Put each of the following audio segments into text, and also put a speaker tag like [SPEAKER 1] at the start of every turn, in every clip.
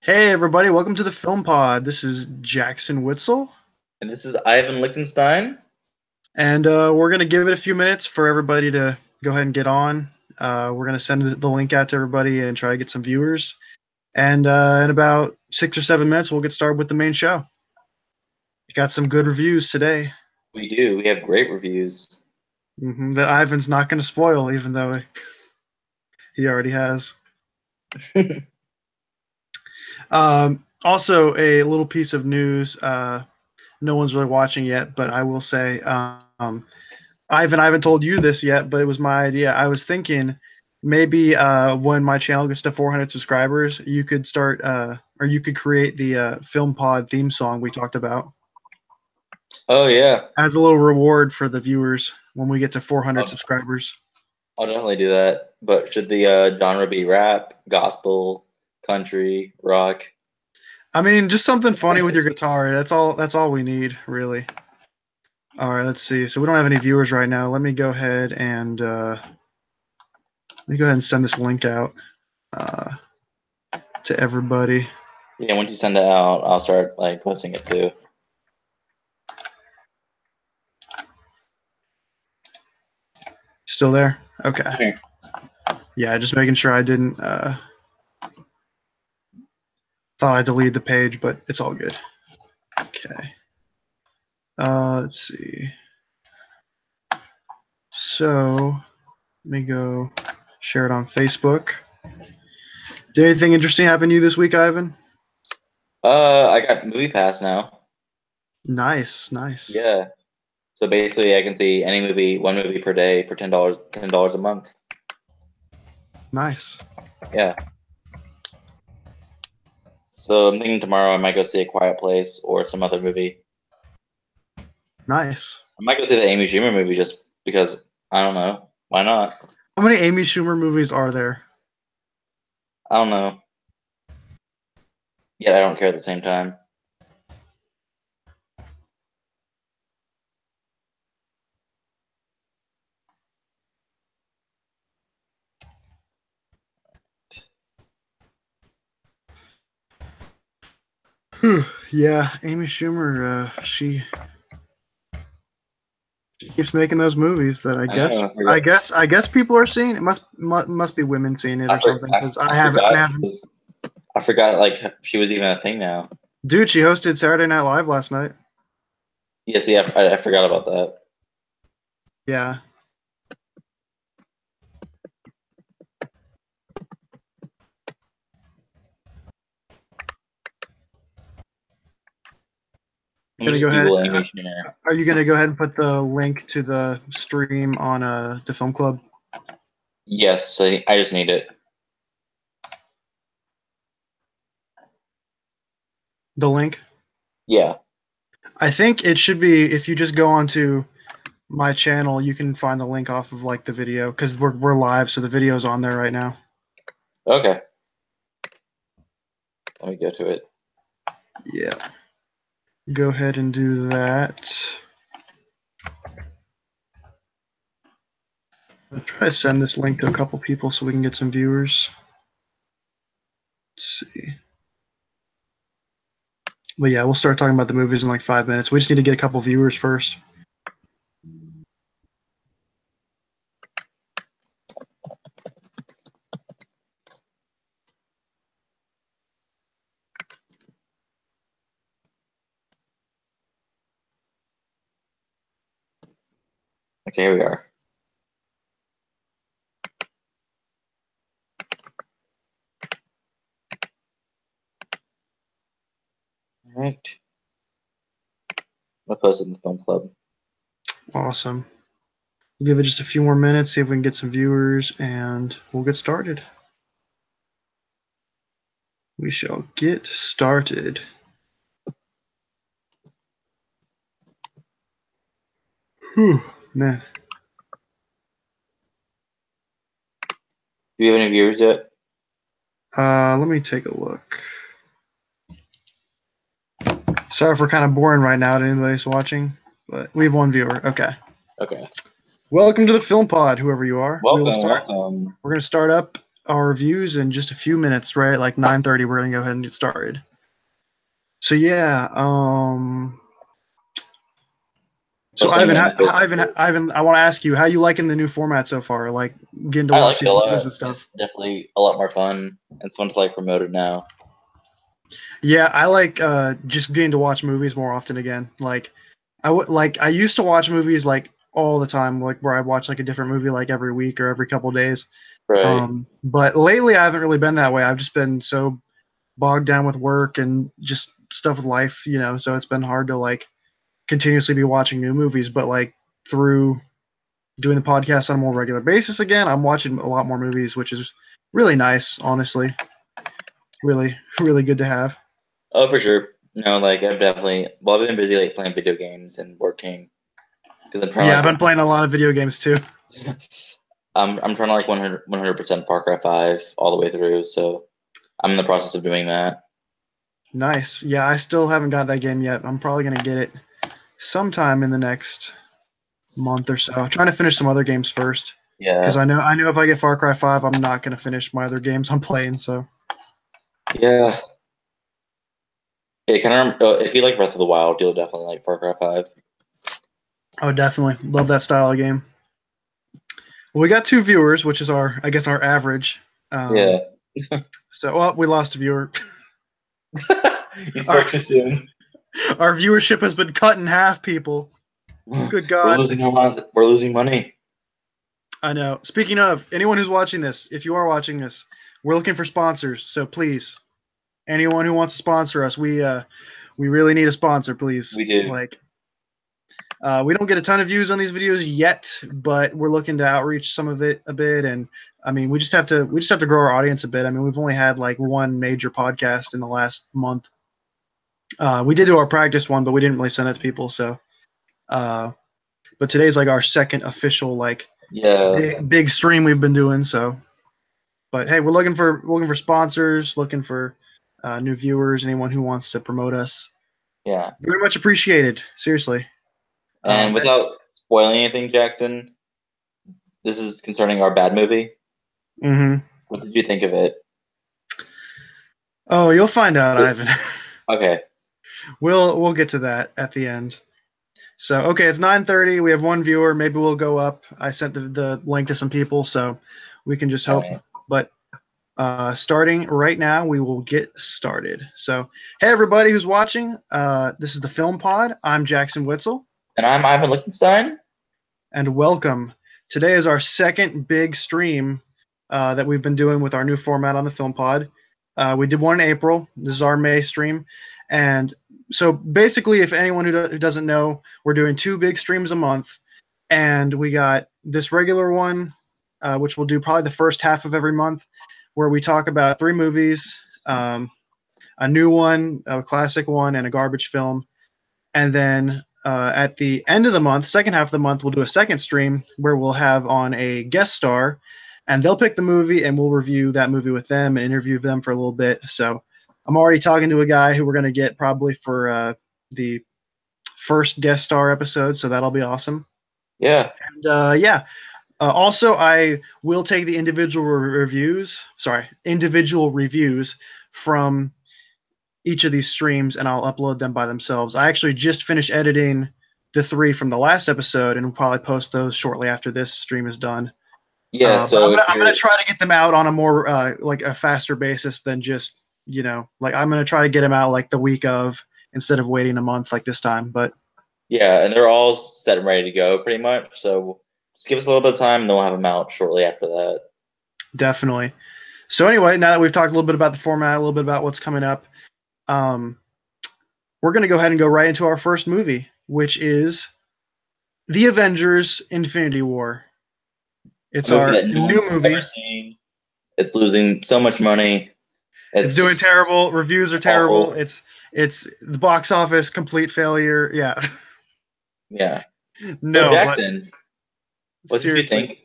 [SPEAKER 1] Hey everybody, welcome to the Film Pod. This is Jackson Witzel,
[SPEAKER 2] And this is Ivan Lichtenstein.
[SPEAKER 1] and we're gonna give it a few minutes for everybody to go ahead and get on. We're gonna send the link out to everybody and try to get some viewers. And in about 6 or 7 minutes, we'll get started with the main show. We got some good reviews today.
[SPEAKER 2] We do. We have great reviews.
[SPEAKER 1] That Ivan's not gonna spoil, even though he already has. Also, a little piece of news. No one's really watching yet, but I will say, I haven't told you this yet, but it was my idea. I was thinking maybe when my channel gets to 400 subscribers, you could start, or you could create the Film Pod theme song we talked about
[SPEAKER 2] Oh yeah,
[SPEAKER 1] as a little reward for the viewers when we get to 400 subscribers.
[SPEAKER 2] I'll definitely do that. But should the genre be rap, gospel, country, rock?
[SPEAKER 1] I mean, just something funny with your guitar. That's all. That's all we need, really. All right, let's see. So we don't have any viewers right now. Let me go ahead and send this link out to everybody.
[SPEAKER 2] Yeah, once you send it out, I'll start posting it too.
[SPEAKER 1] Still there? Okay.
[SPEAKER 2] Here.
[SPEAKER 1] Yeah, just making sure I didn't thought I deleted the page, but it's all good. Okay. Let's see. So let me go share it on Facebook. Did anything interesting happen to you this week, Ivan?
[SPEAKER 2] I got Movie Pass now.
[SPEAKER 1] Nice.
[SPEAKER 2] Yeah. So basically, I can see any movie, one movie per day for $10 a month.
[SPEAKER 1] Nice.
[SPEAKER 2] Yeah. So I'm thinking tomorrow I might go see A Quiet Place or some other movie.
[SPEAKER 1] Nice.
[SPEAKER 2] I might go see the Amy Schumer movie just because I don't know. Why not?
[SPEAKER 1] How many Amy Schumer movies are there?
[SPEAKER 2] I don't know. Yet I don't care at the same time.
[SPEAKER 1] Yeah, Amy Schumer. She keeps making those movies that I guess people are seeing. It must be women seeing it or something, because I haven't.
[SPEAKER 2] I forgot like she was even a thing now.
[SPEAKER 1] Dude, she hosted Saturday Night Live last night.
[SPEAKER 2] Yeah, see, I forgot about that.
[SPEAKER 1] Yeah.
[SPEAKER 2] Let me just Google Amy Schumer.
[SPEAKER 1] Are you gonna go ahead and put the link to the stream on the film club?
[SPEAKER 2] Yes, I just need it.
[SPEAKER 1] The link?
[SPEAKER 2] Yeah.
[SPEAKER 1] I think it should be, if you just go onto my channel, you can find the link off of like the video, because we're live, so the video's on there right now.
[SPEAKER 2] Okay. Let me go to it.
[SPEAKER 1] Yeah. Go ahead and do that. I'll try to send this link to a couple people so we can get some viewers. Let's see. But yeah, we'll start talking about the movies in like 5 minutes. We just need to get a couple viewers first.
[SPEAKER 2] Okay, here we are. All right. I'll post it in the film club.
[SPEAKER 1] Awesome. We'll give it just a few more minutes, see if we can get some viewers, and we'll get started. We shall get started. Whew, man.
[SPEAKER 2] Do you have any viewers yet?
[SPEAKER 1] Let me take a look. Sorry if we're kind of boring right now to anybody who's watching, but we have one viewer. Okay.
[SPEAKER 2] Okay.
[SPEAKER 1] Welcome to the Film Pod, whoever you are.
[SPEAKER 2] Welcome.
[SPEAKER 1] We're going to start up our reviews in just a few minutes, right? Like 9:30, we're gonna go ahead and get started. So yeah, so
[SPEAKER 2] What's something
[SPEAKER 1] Ivan, I want to ask you, how you liking the new format so far? Like getting to
[SPEAKER 2] I
[SPEAKER 1] watch
[SPEAKER 2] like it
[SPEAKER 1] these
[SPEAKER 2] a
[SPEAKER 1] movies
[SPEAKER 2] lot.
[SPEAKER 1] and stuff.
[SPEAKER 2] It's definitely a lot more fun. It's fun to like promote it now.
[SPEAKER 1] Yeah, I like just getting to watch movies more often again. Like I used to watch movies like all the time, like where I'd watch like a different movie like every week or every couple days.
[SPEAKER 2] Right.
[SPEAKER 1] But lately I haven't really been that way. I've just been so bogged down with work and just stuff with life, so it's been hard to like continuously be watching new movies. But like through doing the podcast on a more regular basis again, I'm watching a lot more movies, which is really nice, honestly. Really, really good to have.
[SPEAKER 2] Oh, for sure. No, like I've been busy like playing video games and working because I'm
[SPEAKER 1] Yeah,
[SPEAKER 2] trying
[SPEAKER 1] I've
[SPEAKER 2] to
[SPEAKER 1] been playing a lot of video games too.
[SPEAKER 2] like I'm trying to like 100% Far Cry 5 all the way through. So I'm in the process of doing that.
[SPEAKER 1] Nice. Yeah, I still haven't got that game yet. I'm probably gonna get it sometime in the next month or so. I'm trying to finish some other games first because
[SPEAKER 2] Yeah,
[SPEAKER 1] I know if I get Far Cry 5, I'm not gonna finish my other games I'm playing. So
[SPEAKER 2] yeah. It kind of if you like Breath of the Wild, you'll definitely like Far Cry 5.
[SPEAKER 1] oh, definitely love that style of game. Well, we got two viewers, which is I guess our average. Um,
[SPEAKER 2] Yeah.
[SPEAKER 1] so well, we lost a viewer.
[SPEAKER 2] You
[SPEAKER 1] our
[SPEAKER 2] spoke too soon.
[SPEAKER 1] our viewership has been cut in half. People, good
[SPEAKER 2] We're
[SPEAKER 1] God.
[SPEAKER 2] losing our money. We're losing money.
[SPEAKER 1] I know. Speaking of, anyone who's watching this, if you are watching this, we're looking for sponsors. So please, anyone who wants to sponsor us, we really need a sponsor, please.
[SPEAKER 2] We do.
[SPEAKER 1] Like, we don't get a ton of views on these videos yet, but we're looking to outreach some of it a bit. And I mean, we just have to grow our audience a bit. I mean, we've only had like one major podcast in the last month. We did do our practice one, but we didn't really send it to people. So, but today's like our second official like
[SPEAKER 2] Yeah.
[SPEAKER 1] big stream we've been doing. So, but hey, we're looking for sponsors, looking for new viewers, anyone who wants to promote us.
[SPEAKER 2] Yeah.
[SPEAKER 1] Very much appreciated. Seriously.
[SPEAKER 2] And without spoiling anything, Jackson, this is concerning our bad movie.
[SPEAKER 1] Mm-hmm.
[SPEAKER 2] What did you think of it?
[SPEAKER 1] Oh, you'll find out, Ivan.
[SPEAKER 2] Okay.
[SPEAKER 1] We'll get to that at the end. So okay, it's 9:30. We have one viewer. Maybe we'll go up. I sent the link to some people, so we can just hope.
[SPEAKER 2] Right.
[SPEAKER 1] But starting right now, we will get started. So hey, everybody who's watching, this is the Film Pod. I'm Jackson Witzel,
[SPEAKER 2] And I'm Ivan Lichtenstein.
[SPEAKER 1] and welcome. Today is our second big stream that we've been doing with our new format on the Film Pod. We did one in April. This is our May stream. And so basically, if anyone who doesn't know, we're doing two big streams a month. And we got this regular one, which we'll do probably the first half of every month, where we talk about three movies, a new one, a classic one, and a garbage film. And then at the end of the month, second half of the month, we'll do a second stream where we'll have on a guest star, and they'll pick the movie, and we'll review that movie with them and interview them for a little bit. So I'm already talking to a guy who we're going to get probably for the first guest star episode, so that'll be awesome.
[SPEAKER 2] Yeah.
[SPEAKER 1] And yeah, also I will take the individual reviews from each of these streams, and I'll upload them by themselves. I actually just finished editing the three from the last episode, and we'll probably post those shortly after this stream is done.
[SPEAKER 2] Yeah.
[SPEAKER 1] But
[SPEAKER 2] So
[SPEAKER 1] I'm gonna try to get them out on a more like a faster basis than just like I'm gonna try to get them out like the week of instead of waiting a month like this time. But
[SPEAKER 2] yeah, and they're all set and ready to go pretty much. So just give us a little bit of time, and then we'll have them out shortly after that.
[SPEAKER 1] definitely. So anyway, now that we've talked a little bit about the format, a little bit about what's coming up, we're gonna go ahead and go right into our first movie, which is The Avengers: Infinity War. It's
[SPEAKER 2] A movie
[SPEAKER 1] our
[SPEAKER 2] that no
[SPEAKER 1] new
[SPEAKER 2] one's
[SPEAKER 1] movie.
[SPEAKER 2] ever seen. It's losing so much money.
[SPEAKER 1] It's doing terrible. Reviews are terrible.
[SPEAKER 2] awful.
[SPEAKER 1] It's the box office complete failure. Yeah.
[SPEAKER 2] Yeah. So
[SPEAKER 1] No, but
[SPEAKER 2] Jackson, what did you
[SPEAKER 1] seriously.
[SPEAKER 2] think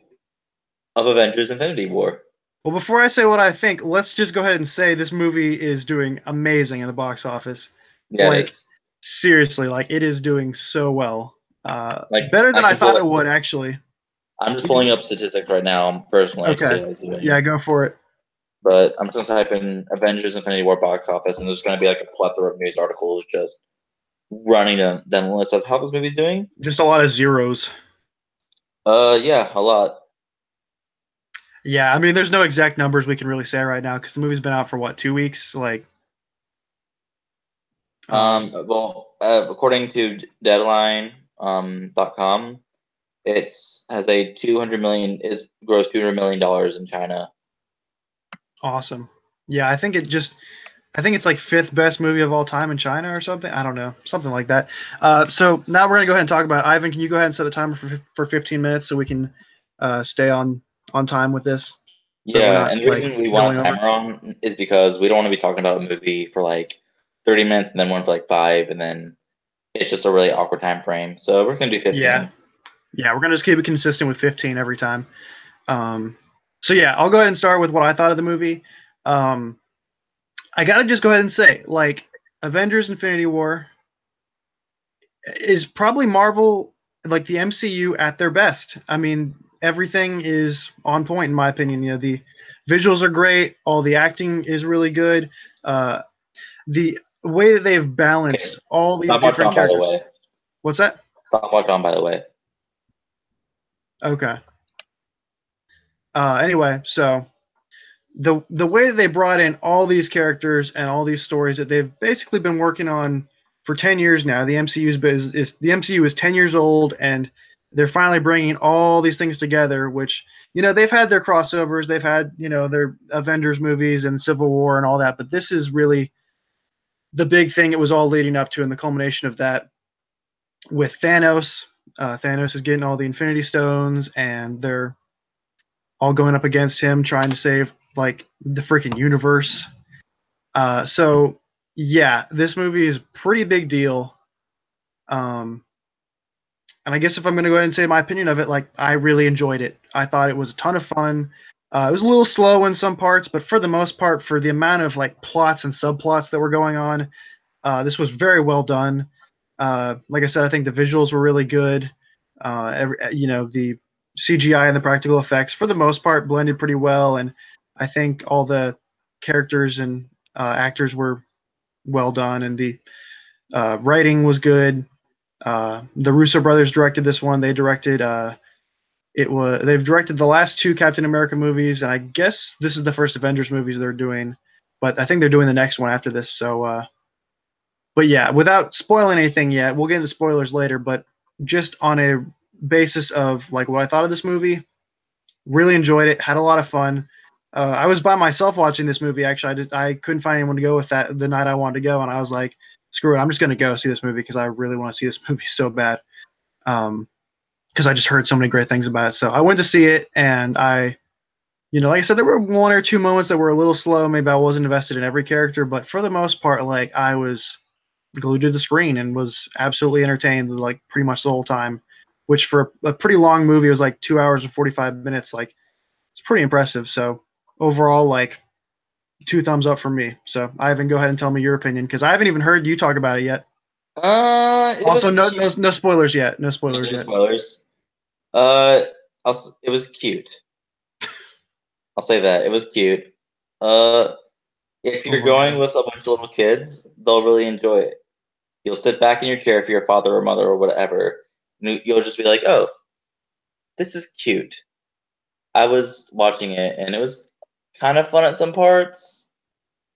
[SPEAKER 2] of Avengers: Infinity War?
[SPEAKER 1] Well, before I say what I think, let's just go ahead and say this movie is doing amazing in the box office.
[SPEAKER 2] Yeah,
[SPEAKER 1] Like
[SPEAKER 2] it's
[SPEAKER 1] seriously, like it is doing so well.
[SPEAKER 2] like
[SPEAKER 1] Better
[SPEAKER 2] I
[SPEAKER 1] than I
[SPEAKER 2] can pull
[SPEAKER 1] thought
[SPEAKER 2] it.
[SPEAKER 1] it would actually.
[SPEAKER 2] I'm just pulling up statistics right now. Personally, I should
[SPEAKER 1] Okay.
[SPEAKER 2] say what I'm doing.
[SPEAKER 1] Yeah, go for it.
[SPEAKER 2] But I'm just gonna type in Avengers Infinity War box office, and there's gonna be like a plethora of news articles just running down the list of how this movie's doing.
[SPEAKER 1] Just a lot of zeros.
[SPEAKER 2] Yeah, a lot.
[SPEAKER 1] Yeah, I mean, there's no exact numbers we can really say right now because the movie's been out for what, 2 weeks? Like,
[SPEAKER 2] Well, according to Deadline .com, it's has a 200 million is grossed $200 million in China.
[SPEAKER 1] awesome. Yeah, I think it's like fifth best movie of all time in China or something. I don't know, something like that. So now we're gonna go ahead and talk about it. Ivan. Can you go ahead and set the timer for 15 minutes so we can stay on time with this, so we're
[SPEAKER 2] Yeah,
[SPEAKER 1] not
[SPEAKER 2] and the
[SPEAKER 1] like
[SPEAKER 2] reason we want
[SPEAKER 1] going
[SPEAKER 2] a
[SPEAKER 1] over.
[SPEAKER 2] timer on is because we don't want to be talking about a movie for like 30 minutes and then one for like 5, and then it's just a really awkward time frame. So we're gonna do
[SPEAKER 1] Yeah,
[SPEAKER 2] 15.
[SPEAKER 1] yeah, we're gonna just keep it consistent with 15 every time. So yeah, I'll go ahead and start with what I thought of the movie. Um, I gotta just go ahead and say, like, Avengers: Infinity War is probably Marvel, like the MCU at their best. I mean, everything is on point in my opinion. You know, the visuals are great, all the acting is really good. Uh, the way that they've
[SPEAKER 2] Okay,
[SPEAKER 1] balanced all these
[SPEAKER 2] stopwatch
[SPEAKER 1] different
[SPEAKER 2] on by the
[SPEAKER 1] characters.
[SPEAKER 2] way.
[SPEAKER 1] What's that?
[SPEAKER 2] Stopwatch on by the way.
[SPEAKER 1] Okay. Anyway, so the way that they brought in all these characters and all these stories that they've basically been working on for 10 years now. The MCU is 10 years old, and they're finally bringing all these things together, which, you know, they've had their crossovers, they've had, you know, their Avengers movies and Civil War and all that, but this is really the big thing it was all leading up to, and the culmination of that with Thanos. Thanos is getting all the Infinity Stones, and they're all going up against him, trying to save like the freaking universe. So yeah, this movie is a pretty big deal. Um, and I guess if I'm going to go ahead and say my opinion of it, like, I really enjoyed it. I thought it was a ton of fun. It was a little slow in some parts, but for the most part, for the amount of like plots and subplots that were going on, this was very well done. Like I said, I think the visuals were really good. You know, the CGI and the practical effects, for the most part, blended pretty well, and I think all the characters and actors were well done, and the writing was good. The Russo brothers directed this one. They've directed the last two Captain America movies, and I guess this is the first Avengers movies they're doing, but I think they're doing the next one after this. So, but yeah, without spoiling anything yet, we'll get into spoilers later. But just on a basis of like what I thought of this movie, really enjoyed it, had a lot of fun. I was by myself watching this movie. Actually, I couldn't find anyone to go with that the night I wanted to go, and I was like, screw it, I'm just gonna go see this movie because I really want to see this movie so bad. Because I just heard so many great things about it. So I went to see it, and you know, like I said, there were one or two moments that were a little slow. Maybe I wasn't invested in every character, but for the most part, like, I was glued to the screen and was absolutely entertained like pretty much the whole time. Which for a pretty long movie was like 2 hours and 45 minutes. Like, it's pretty impressive. So overall, like, two thumbs up from me. So Ivan, go ahead and tell me your opinion because I haven't even heard you talk about it yet.
[SPEAKER 2] It
[SPEAKER 1] Also,
[SPEAKER 2] was
[SPEAKER 1] no,
[SPEAKER 2] cute.
[SPEAKER 1] no, no spoilers yet. No
[SPEAKER 2] Yeah,
[SPEAKER 1] spoilers
[SPEAKER 2] no
[SPEAKER 1] yet.
[SPEAKER 2] spoilers. It was cute. I'll say that it was cute. Uh, if
[SPEAKER 1] Oh
[SPEAKER 2] you're
[SPEAKER 1] my
[SPEAKER 2] going
[SPEAKER 1] god.
[SPEAKER 2] with a bunch of little kids, they'll really enjoy it. You'll sit back in your chair if you're a father or mother or whatever. And you'll just be like, "Oh, this is cute." I was watching it, and it was kind of fun at some parts,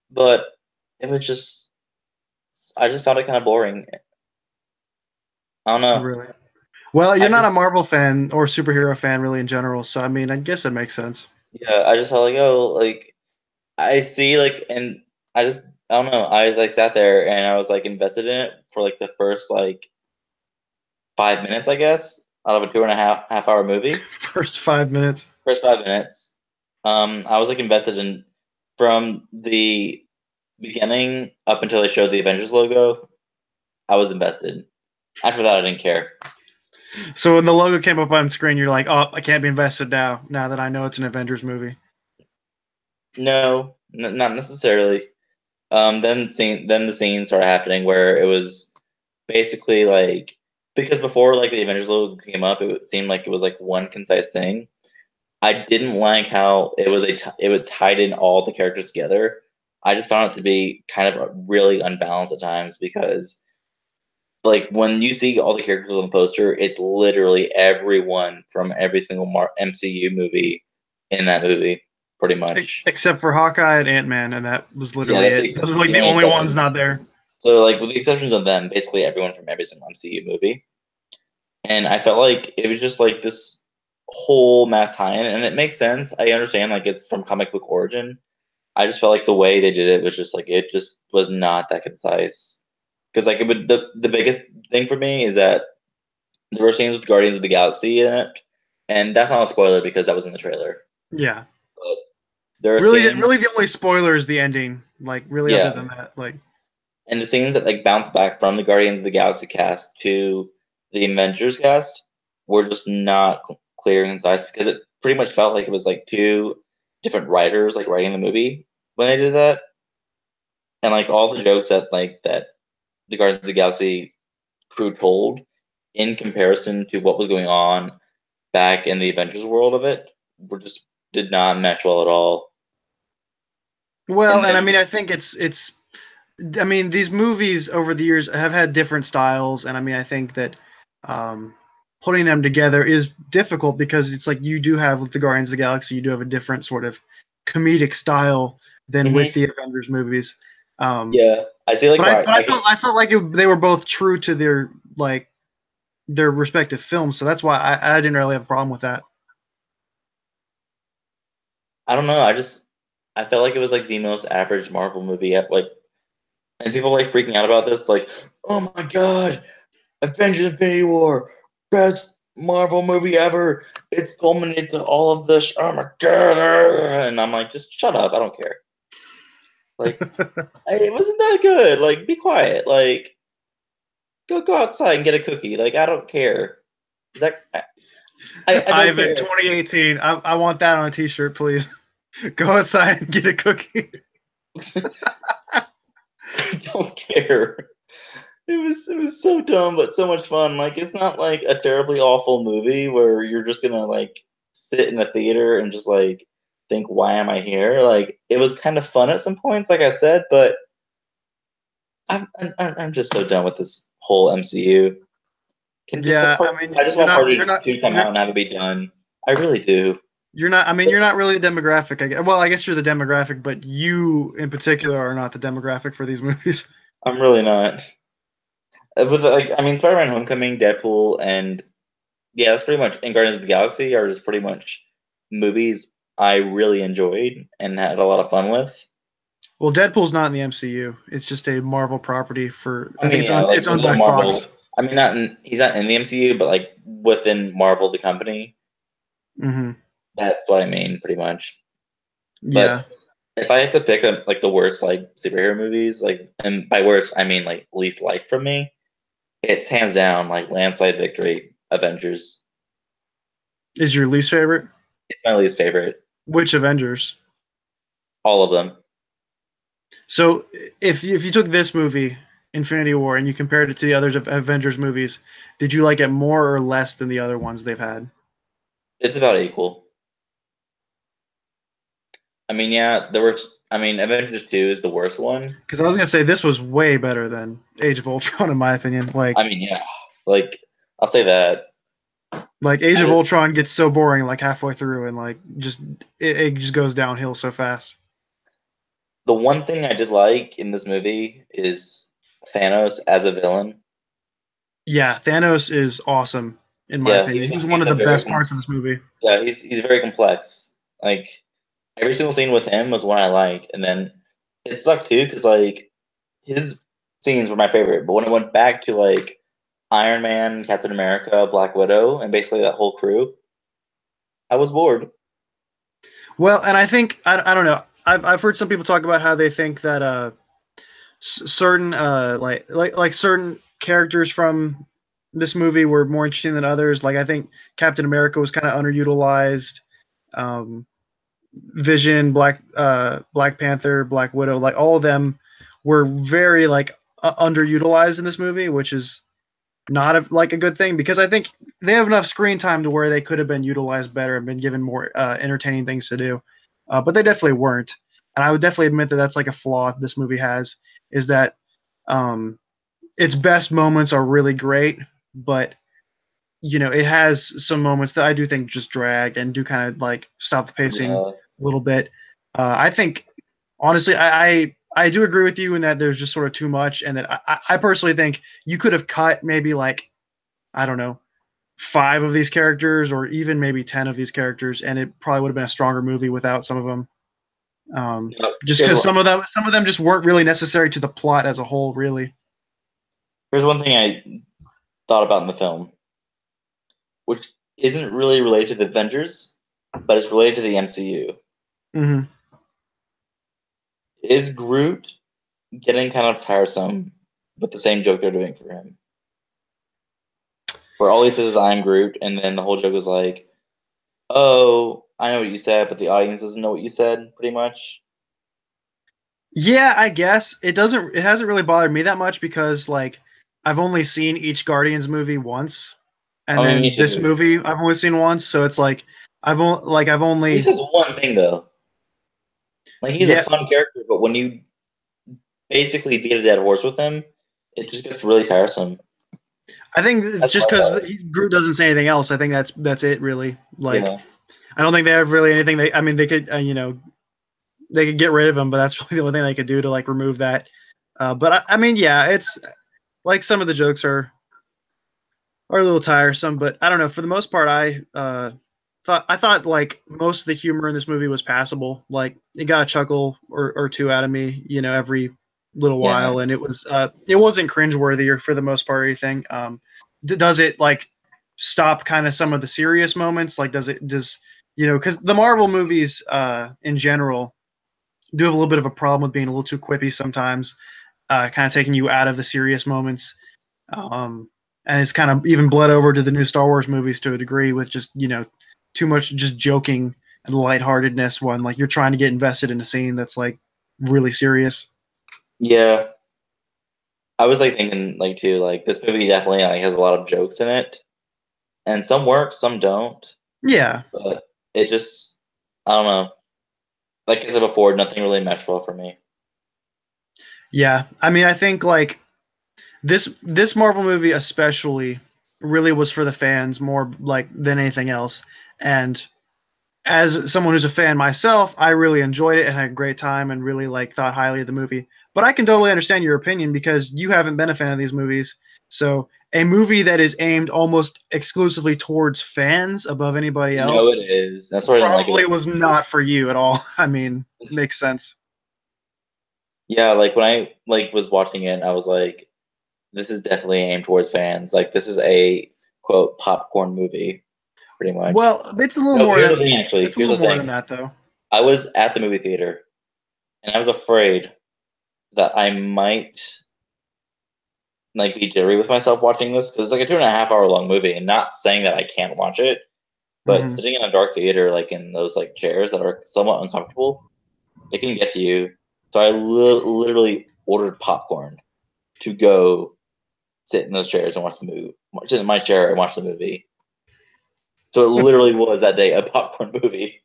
[SPEAKER 2] but it was just I just found it kind of boring. I don't know.
[SPEAKER 1] Really? Well,
[SPEAKER 2] I
[SPEAKER 1] you're not a
[SPEAKER 2] just
[SPEAKER 1] Marvel fan or superhero fan really in general, so I mean, I guess it makes sense.
[SPEAKER 2] yeah, I just felt like, oh, like I see, like, and I just I don't know. I like sat there and I was like invested in it for like the first like 5 minutes, I guess, out of a 2.5 hour movie.
[SPEAKER 1] First 5 minutes.
[SPEAKER 2] First 5 minutes, I was like invested in from the beginning up until they showed the Avengers logo. I was invested. After that, I didn't care.
[SPEAKER 1] So when the logo came up on screen, you're like, "Oh, I can't be invested now. Now that I know it's an Avengers movie."
[SPEAKER 2] No, not necessarily. Then the scene started happening where it was basically like because before like the Avengers logo came up, it seemed like it was like one concise thing. I didn't like how it was tied in all the characters together. I just found it to be kind of really unbalanced at times because like when you see all the characters on the poster, it's literally everyone from every single MCU movie in that movie, pretty much.
[SPEAKER 1] Except for Hawkeye and Ant-Man, and that was
[SPEAKER 2] Yeah,
[SPEAKER 1] literally
[SPEAKER 2] that's
[SPEAKER 1] it. Those were like
[SPEAKER 2] the
[SPEAKER 1] the
[SPEAKER 2] only
[SPEAKER 1] only ones not
[SPEAKER 2] exceptions.
[SPEAKER 1] there.
[SPEAKER 2] So like with the exceptions of them, basically everyone from every single MCU movie. And I felt like it was just like this whole mass tie-in, and it makes sense. I understand like it's from comic book origin. I just felt like the way they did it was just like it just was not that concise. Because like the biggest thing for me is that there were scenes with Guardians of the Galaxy in it, and that's not a spoiler because that was in the trailer.
[SPEAKER 1] Yeah.
[SPEAKER 2] But there are
[SPEAKER 1] Really,
[SPEAKER 2] scenes,
[SPEAKER 1] really, the only spoiler is the ending. Like, really, other
[SPEAKER 2] yeah,
[SPEAKER 1] than that, like,
[SPEAKER 2] and the scenes that like bounce back from the Guardians of the Galaxy cast to the Avengers cast were just not clear and concise because it pretty much felt like it was like two different writers like writing the movie when they did that, and like all the jokes that the Guardians of the Galaxy crew told in comparison to what was going on back in the Avengers world of it were just did not match well at all.
[SPEAKER 1] well,
[SPEAKER 2] And
[SPEAKER 1] and I
[SPEAKER 2] then
[SPEAKER 1] mean, I think it's. I mean, these movies over the years have had different styles, and I mean, I think that um, putting them together is difficult because it's like you do have with the Guardians of the Galaxy, you do have a different sort of comedic style than with
[SPEAKER 2] mhm,
[SPEAKER 1] the Avengers movies. Um,
[SPEAKER 2] yeah, I see like
[SPEAKER 1] but I
[SPEAKER 2] why
[SPEAKER 1] but I
[SPEAKER 2] I
[SPEAKER 1] felt
[SPEAKER 2] can
[SPEAKER 1] I felt like they were both true to their respective films, so that's why I didn't really have a problem with that.
[SPEAKER 2] I don't know, I felt like it was like the most average Marvel movie at like and people like freaking out about this like, "Oh my god, Avengers Infinity War, best Marvel movie ever. It's culminated to all of this. Oh my god." And I'm like, "Just shut up. I don't care." Like, it wasn't that good. Like, be quiet. Like, go outside and get a cookie. Like, I don't care. Is that I don't
[SPEAKER 1] Ivan
[SPEAKER 2] care.
[SPEAKER 1] 2018. I want that on a T-shirt, please. Go outside and get a cookie.
[SPEAKER 2] I don't care. It was so dumb but so much fun. Like it's not like a terribly awful movie where you're just gonna like sit in a theater and just like think why am I here? Like it was kind of fun at some points, like I said, but I'm just so done with this whole MCU. Can just
[SPEAKER 1] Yeah, I mean,
[SPEAKER 2] I just
[SPEAKER 1] you're
[SPEAKER 2] want
[SPEAKER 1] not,
[SPEAKER 2] Party
[SPEAKER 1] you're not,
[SPEAKER 2] Two come out and have it be done. I really do.
[SPEAKER 1] you're not. I mean,
[SPEAKER 2] So,
[SPEAKER 1] you're not really a demographic. Well, I guess you're the demographic, but you in particular are not the demographic for these movies.
[SPEAKER 2] I'm really not. But like I mean Spider-Man Homecoming, Deadpool, and yeah, that's pretty much and Guardians of the Galaxy are just pretty much movies I really enjoyed and had a lot of fun with.
[SPEAKER 1] Well, Deadpool's not in the MCU. It's just a Marvel property for.
[SPEAKER 2] I
[SPEAKER 1] I think
[SPEAKER 2] mean, yeah, like
[SPEAKER 1] it's owned
[SPEAKER 2] within
[SPEAKER 1] by Fox.
[SPEAKER 2] Marvel. I mean, he's not in the MCU, but like within Marvel, the company.
[SPEAKER 1] Hmm.
[SPEAKER 2] That's what I mean, pretty much. But
[SPEAKER 1] Yeah.
[SPEAKER 2] if I had to pick like the worst like superhero movies, like and by worst I mean like least liked from me, it's hands down like landslide victory. Avengers.
[SPEAKER 1] Is your least favorite?
[SPEAKER 2] It's my least favorite.
[SPEAKER 1] Which Avengers?
[SPEAKER 2] All of them.
[SPEAKER 1] So if you took this movie, Infinity War, and you compared it to the other Avengers movies, did you like it more or less than the other ones they've had?
[SPEAKER 2] It's about equal. I mean, yeah, there was. I mean, Avengers 2 is the worst one.
[SPEAKER 1] Because I was gonna say this was way better than Age of Ultron, in my opinion.
[SPEAKER 2] I mean, yeah, like I'll say that.
[SPEAKER 1] Like Age
[SPEAKER 2] I
[SPEAKER 1] of
[SPEAKER 2] just,
[SPEAKER 1] Ultron gets so boring like halfway through, and like it just goes downhill so fast.
[SPEAKER 2] the one thing I did like in this movie is Thanos as a villain.
[SPEAKER 1] Yeah, Thanos is awesome in my
[SPEAKER 2] Yeah,
[SPEAKER 1] opinion. He was one
[SPEAKER 2] he's
[SPEAKER 1] of
[SPEAKER 2] a
[SPEAKER 1] the
[SPEAKER 2] very
[SPEAKER 1] best parts of this movie.
[SPEAKER 2] yeah he's very complex. Like every single scene with him was one I liked, and then it sucked too because like his scenes were my favorite. But when it went back to like Iron Man, Captain America, Black Widow, and basically that whole crew, I was bored.
[SPEAKER 1] Well, and I think I don't know. I've heard some people talk about how they think that certain like certain characters from this movie were more interesting than others. Like I think Captain America was kind of underutilized. Um, Vision, Black Panther, Black Widow, like all of them were very like underutilized in this movie, which is not a good thing because I think they have enough screen time to where they could have been utilized better and been given more entertaining things to do, but they definitely weren't. And I would definitely admit that that's like a flaw this movie has is that um, its best moments are really great, but it has some moments that I do think just drag and do kind of like stop the pacing
[SPEAKER 2] Yeah.
[SPEAKER 1] a little bit. I think honestly, I do agree with you in that there's just sort of too much, and that I personally think you could have cut maybe like I don't know 5 of these characters or even maybe 10 of these characters, and it probably would have been a stronger movie without some of them.
[SPEAKER 2] Now,
[SPEAKER 1] Just because some of them just weren't really necessary to the plot as a whole, really.
[SPEAKER 2] here's one thing I thought about in the film, which isn't really related to the Avengers, but it's related to the MCU.
[SPEAKER 1] Hmm.
[SPEAKER 2] Is Groot getting kind of tiresome with the same joke they're doing for him? Where all he says is "I'm Groot," and then the whole joke is like, "Oh, I know what you said, but the audience doesn't know what you said." Pretty much.
[SPEAKER 1] Yeah, I guess it doesn't. It hasn't really bothered me that much because like I've only seen each Guardians movie once, and
[SPEAKER 2] I mean, me
[SPEAKER 1] then this
[SPEAKER 2] too.
[SPEAKER 1] movie I've only seen once. So it's like I've
[SPEAKER 2] He
[SPEAKER 1] only
[SPEAKER 2] says one thing though. Like he's a
[SPEAKER 1] yeah.
[SPEAKER 2] fun character, but when you basically beat a dead horse with him, it just gets really tiresome.
[SPEAKER 1] I think it's
[SPEAKER 2] That's
[SPEAKER 1] just
[SPEAKER 2] what I
[SPEAKER 1] because
[SPEAKER 2] thought.
[SPEAKER 1] Groot doesn't say anything else. I think that's it really. Like
[SPEAKER 2] Yeah,
[SPEAKER 1] I don't think they have really anything. I mean, they could they could get rid of him, but that's really the only thing they could do to like remove that. But I mean, yeah, it's like some of the jokes are a little tiresome, but I don't know. For the most part, I thought like most of the humor in this movie was passable. Like it got a chuckle or two out of me, every little
[SPEAKER 2] yeah,
[SPEAKER 1] while, and it wasn't cringeworthy or for the most part or anything. Does it like stop kind of some of the serious moments? Like does because the Marvel movies in general do have a little bit of a problem with being a little too quippy sometimes, kind of taking you out of the serious moments. Um, and it's kind of even bled over to the new Star Wars movies to a degree with just too much just joking and lightheartedness when like you're trying to get invested in a scene that's like really serious.
[SPEAKER 2] yeah. I was like thinking like too, like this movie definitely like has a lot of jokes in it, and some work, some don't.
[SPEAKER 1] Yeah,
[SPEAKER 2] But it just, I don't know. Like I said before, nothing really meshed well for me.
[SPEAKER 1] yeah. I mean, I think like this Marvel movie especially really was for the fans more like than anything else. And as someone who's a fan myself, I really enjoyed it and had a great time and really like thought highly of the movie. But I can totally understand your opinion because you haven't been a fan of these movies. So a movie that is aimed almost exclusively towards fans above anybody
[SPEAKER 2] I know it
[SPEAKER 1] else
[SPEAKER 2] is. That's why I didn't like
[SPEAKER 1] probably
[SPEAKER 2] it.
[SPEAKER 1] was not for you at all. I mean, makes sense.
[SPEAKER 2] Yeah, like when I like was watching it, I was like, this is definitely aimed towards fans. Like this is a quote popcorn movie, pretty much.
[SPEAKER 1] Well, it's a little
[SPEAKER 2] No,
[SPEAKER 1] more
[SPEAKER 2] here's the
[SPEAKER 1] than
[SPEAKER 2] thing. Actually,
[SPEAKER 1] it's a
[SPEAKER 2] here's
[SPEAKER 1] little
[SPEAKER 2] the
[SPEAKER 1] more than
[SPEAKER 2] thing.
[SPEAKER 1] that though.
[SPEAKER 2] I was at the movie theater, and I was afraid that I might like be jittery with myself watching this because it's like a 2.5 hour long movie. And not saying that I can't watch it, but
[SPEAKER 1] Hmm.
[SPEAKER 2] sitting in a dark theater, like in those like chairs that are somewhat uncomfortable, it can get to you. So I literally ordered popcorn to go sit in those chairs and watch the movie. Sit in my chair and watch the movie. So it literally was that day a popcorn movie.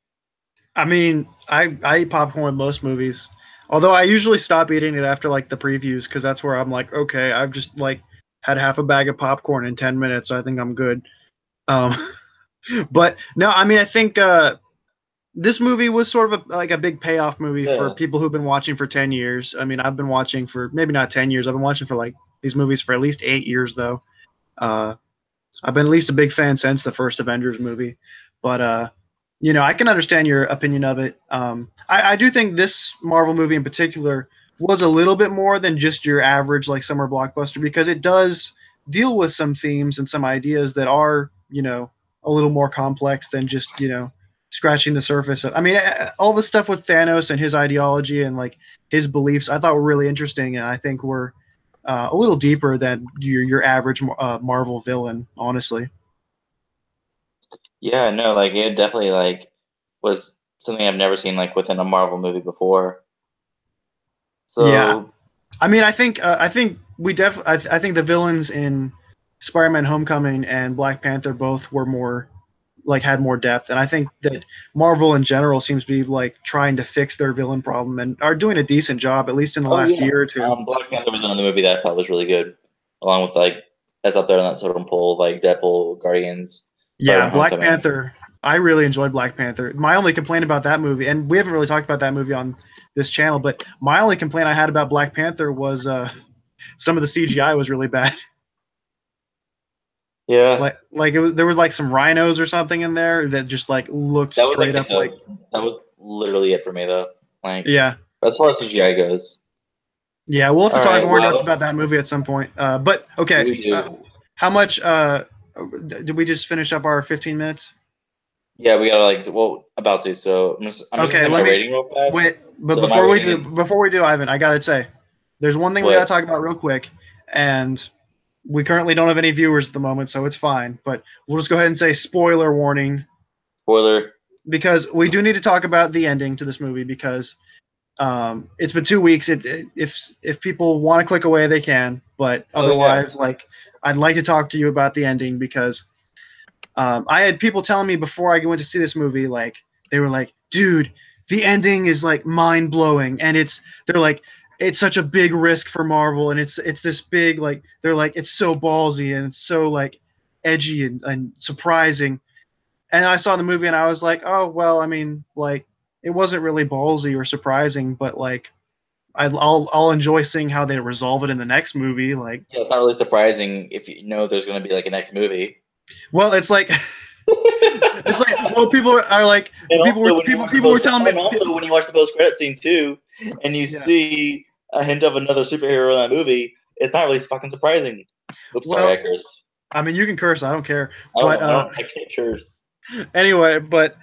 [SPEAKER 1] I mean, I eat popcorn with most movies. Although I usually stop eating it after like the previews because that's where I'm like, okay, I've just like had half a bag of popcorn in 10 minutes. So I think I'm good. Um, but no, I mean, I think this movie was sort of like a big payoff movie for
[SPEAKER 2] Yeah,
[SPEAKER 1] people who've been watching for 10 years. I mean, I've been watching for maybe not 10 years. I've been watching for like these movies for at least 8 years though. Uh, I've been at least a big fan since the first Avengers movie, but I can understand your opinion of it. I do think this Marvel movie in particular was a little bit more than just your average like summer blockbuster because it does deal with some themes and some ideas that are a little more complex than just scratching the surface. I mean, all the stuff with Thanos and his ideology and like his beliefs, I thought were really interesting, and I think were a little deeper than your average Marvel villain, honestly.
[SPEAKER 2] yeah, no, like it definitely like was something I've never seen like within a Marvel movie before.
[SPEAKER 1] Yeah,
[SPEAKER 2] So
[SPEAKER 1] I mean, I think we I think the villains in Spider-Man: Homecoming and Black Panther both were more like had more depth, and I think that Marvel in general seems to be like trying to fix their villain problem and are doing a decent job, at least in the
[SPEAKER 2] Oh
[SPEAKER 1] last
[SPEAKER 2] yeah,
[SPEAKER 1] year or two.
[SPEAKER 2] Black Panther was another movie that I thought was really good, along with like that's up there on that totem pole, like Deadpool, Guardians,
[SPEAKER 1] Yeah,
[SPEAKER 2] Spider-Man:
[SPEAKER 1] Black
[SPEAKER 2] Homecoming.
[SPEAKER 1] Panther. I really enjoyed Black Panther. My only complaint about that movie, and we haven't really talked about that movie on this channel, but my only complaint I had about Black Panther was some of the CGI was really bad.
[SPEAKER 2] Yeah,
[SPEAKER 1] Like it was, there was like some rhinos or something in there that just like looked
[SPEAKER 2] that was
[SPEAKER 1] straight
[SPEAKER 2] like
[SPEAKER 1] up like
[SPEAKER 2] that was literally it for me though. Like
[SPEAKER 1] yeah.
[SPEAKER 2] as far as CGI goes.
[SPEAKER 1] Yeah, we'll have to
[SPEAKER 2] All
[SPEAKER 1] talk
[SPEAKER 2] right,
[SPEAKER 1] more in depth
[SPEAKER 2] well,
[SPEAKER 1] about that movie at some point. But okay,
[SPEAKER 2] we do.
[SPEAKER 1] how much did we just finish up our 15 minutes?
[SPEAKER 2] Yeah, we gotta like about to. So I'm just gonna
[SPEAKER 1] Okay,
[SPEAKER 2] say my
[SPEAKER 1] let me
[SPEAKER 2] rating real fast.
[SPEAKER 1] wait. But
[SPEAKER 2] So my rating is
[SPEAKER 1] before we do, Ivan, I gotta say, there's one thing we gotta
[SPEAKER 2] what?
[SPEAKER 1] talk about real quick, and we currently don't have any viewers at the moment, so it's fine. But we'll just go ahead and say spoiler warning
[SPEAKER 2] Spoiler.
[SPEAKER 1] because we do need to talk about the ending to this movie because it's been 2 weeks. If people want to click away, they can. But
[SPEAKER 2] Oh yeah.
[SPEAKER 1] otherwise, like I'd like to talk to you about the ending because I had people telling me before I went to see this movie, like they were like, "Dude, the ending is like mind blowing," and they're like, it's such a big risk for Marvel, and it's this big like they're like it's so ballsy and it's so like edgy and surprising. And I saw the movie and I was like, oh well, I mean, like it wasn't really ballsy or surprising, but like I'll enjoy seeing how they resolve it in the next movie. Like,
[SPEAKER 2] Yeah, it's not really surprising if you know there's gonna be like a next movie.
[SPEAKER 1] well, it's like it's like well, people are like
[SPEAKER 2] And also when you watch the
[SPEAKER 1] people were
[SPEAKER 2] post
[SPEAKER 1] telling me,
[SPEAKER 2] and also when you watch the post credit scene too, and you
[SPEAKER 1] yeah.
[SPEAKER 2] see a hint of another superhero in that movie, it's not really fucking surprising. Oops, sorry, I
[SPEAKER 1] Well,
[SPEAKER 2] cursed.
[SPEAKER 1] I mean, you can curse, I don't care, but
[SPEAKER 2] I can't curse.
[SPEAKER 1] anyway, but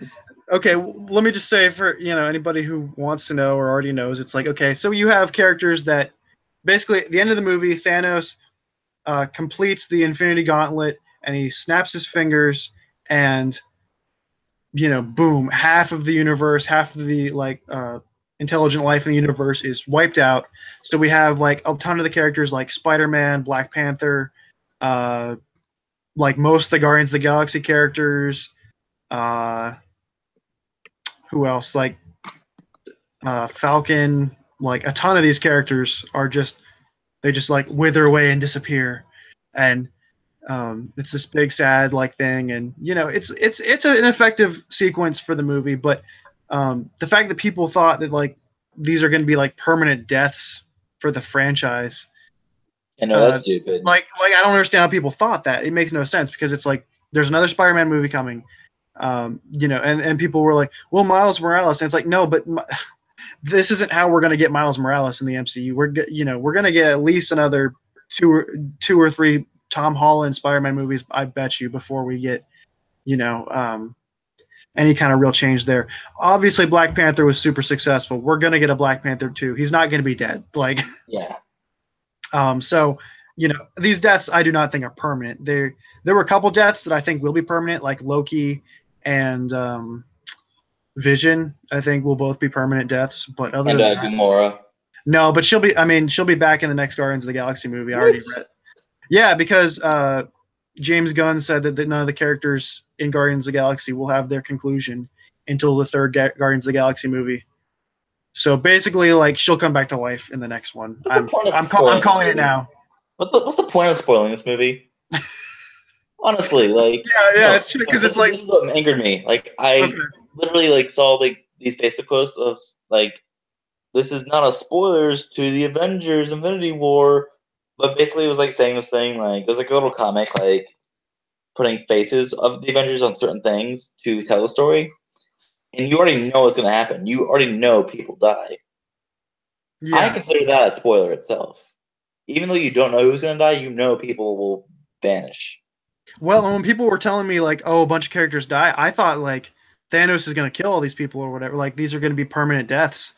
[SPEAKER 1] okay, let me just say for anybody who wants to know or already knows, it's like okay, so you have characters that basically at the end of the movie, Thanos completes the Infinity Gauntlet and he snaps his fingers and boom, half of the universe, half of the like intelligent life in the universe is wiped out. So we have like a ton of the characters like Spider-Man, Black Panther, uh, like most of the Guardians of the Galaxy characters. Uh, who else? Like Falcon. Like a ton of these characters are just they just like wither away and disappear, and it's this big sad like thing, and it's an effective sequence for the movie, but the fact that people thought that like these are going to be like permanent deaths for the franchise,
[SPEAKER 2] I know that's
[SPEAKER 1] uh,
[SPEAKER 2] stupid.
[SPEAKER 1] like I don't understand how people thought that. It makes no sense because it's like there's another Spider-Man movie coming, and people were like, well, Miles Morales, and it's like no, but this isn't how we're going to get Miles Morales in the MCU. We're going to get at least another two or three Tom Holland Spider-Man movies, I bet you, before we get you know any kind of real change there. Obviously, Black Panther was super successful. We're going to get a Black Panther too. He's not going to be dead. Like,
[SPEAKER 2] Yeah.
[SPEAKER 1] so these deaths I do not think are permanent. There were a couple deaths that I think will be permanent, like Loki and Vision. I think will both be permanent deaths. But other
[SPEAKER 2] And
[SPEAKER 1] than that,
[SPEAKER 2] Gamora.
[SPEAKER 1] no, but she'll be. I mean, she'll be back in the next Guardians of the Galaxy movie. I already
[SPEAKER 2] What?
[SPEAKER 1] read. Yeah, because James Gunn said that none of the characters in Guardians of the Galaxy will have their conclusion until the third Guardians of the Galaxy movie. So basically, like she'll come back to life in the next one.
[SPEAKER 2] What's the point of
[SPEAKER 1] I'm
[SPEAKER 2] spoiling this
[SPEAKER 1] calling it
[SPEAKER 2] movie?
[SPEAKER 1] now.
[SPEAKER 2] What's the point of spoiling this movie? Honestly, like
[SPEAKER 1] Yeah,
[SPEAKER 2] no,
[SPEAKER 1] it's true because it's like
[SPEAKER 2] this is what angered me. Like I
[SPEAKER 1] okay,
[SPEAKER 2] literally like saw like these basic quotes of like this is not a spoilers to the Avengers Infinity War, but basically it was like saying this thing like there's like a little comic like putting faces of the Avengers on certain things to tell the story, and you already know what's gonna happen. You already know people die. I
[SPEAKER 1] yeah.
[SPEAKER 2] consider that a spoiler itself. Even though you don't know who's gonna die, you know people will vanish.
[SPEAKER 1] Well, when people were telling me like, oh, a bunch of characters die, I thought like Thanos is gonna kill all these people or whatever. Like these are gonna be permanent deaths.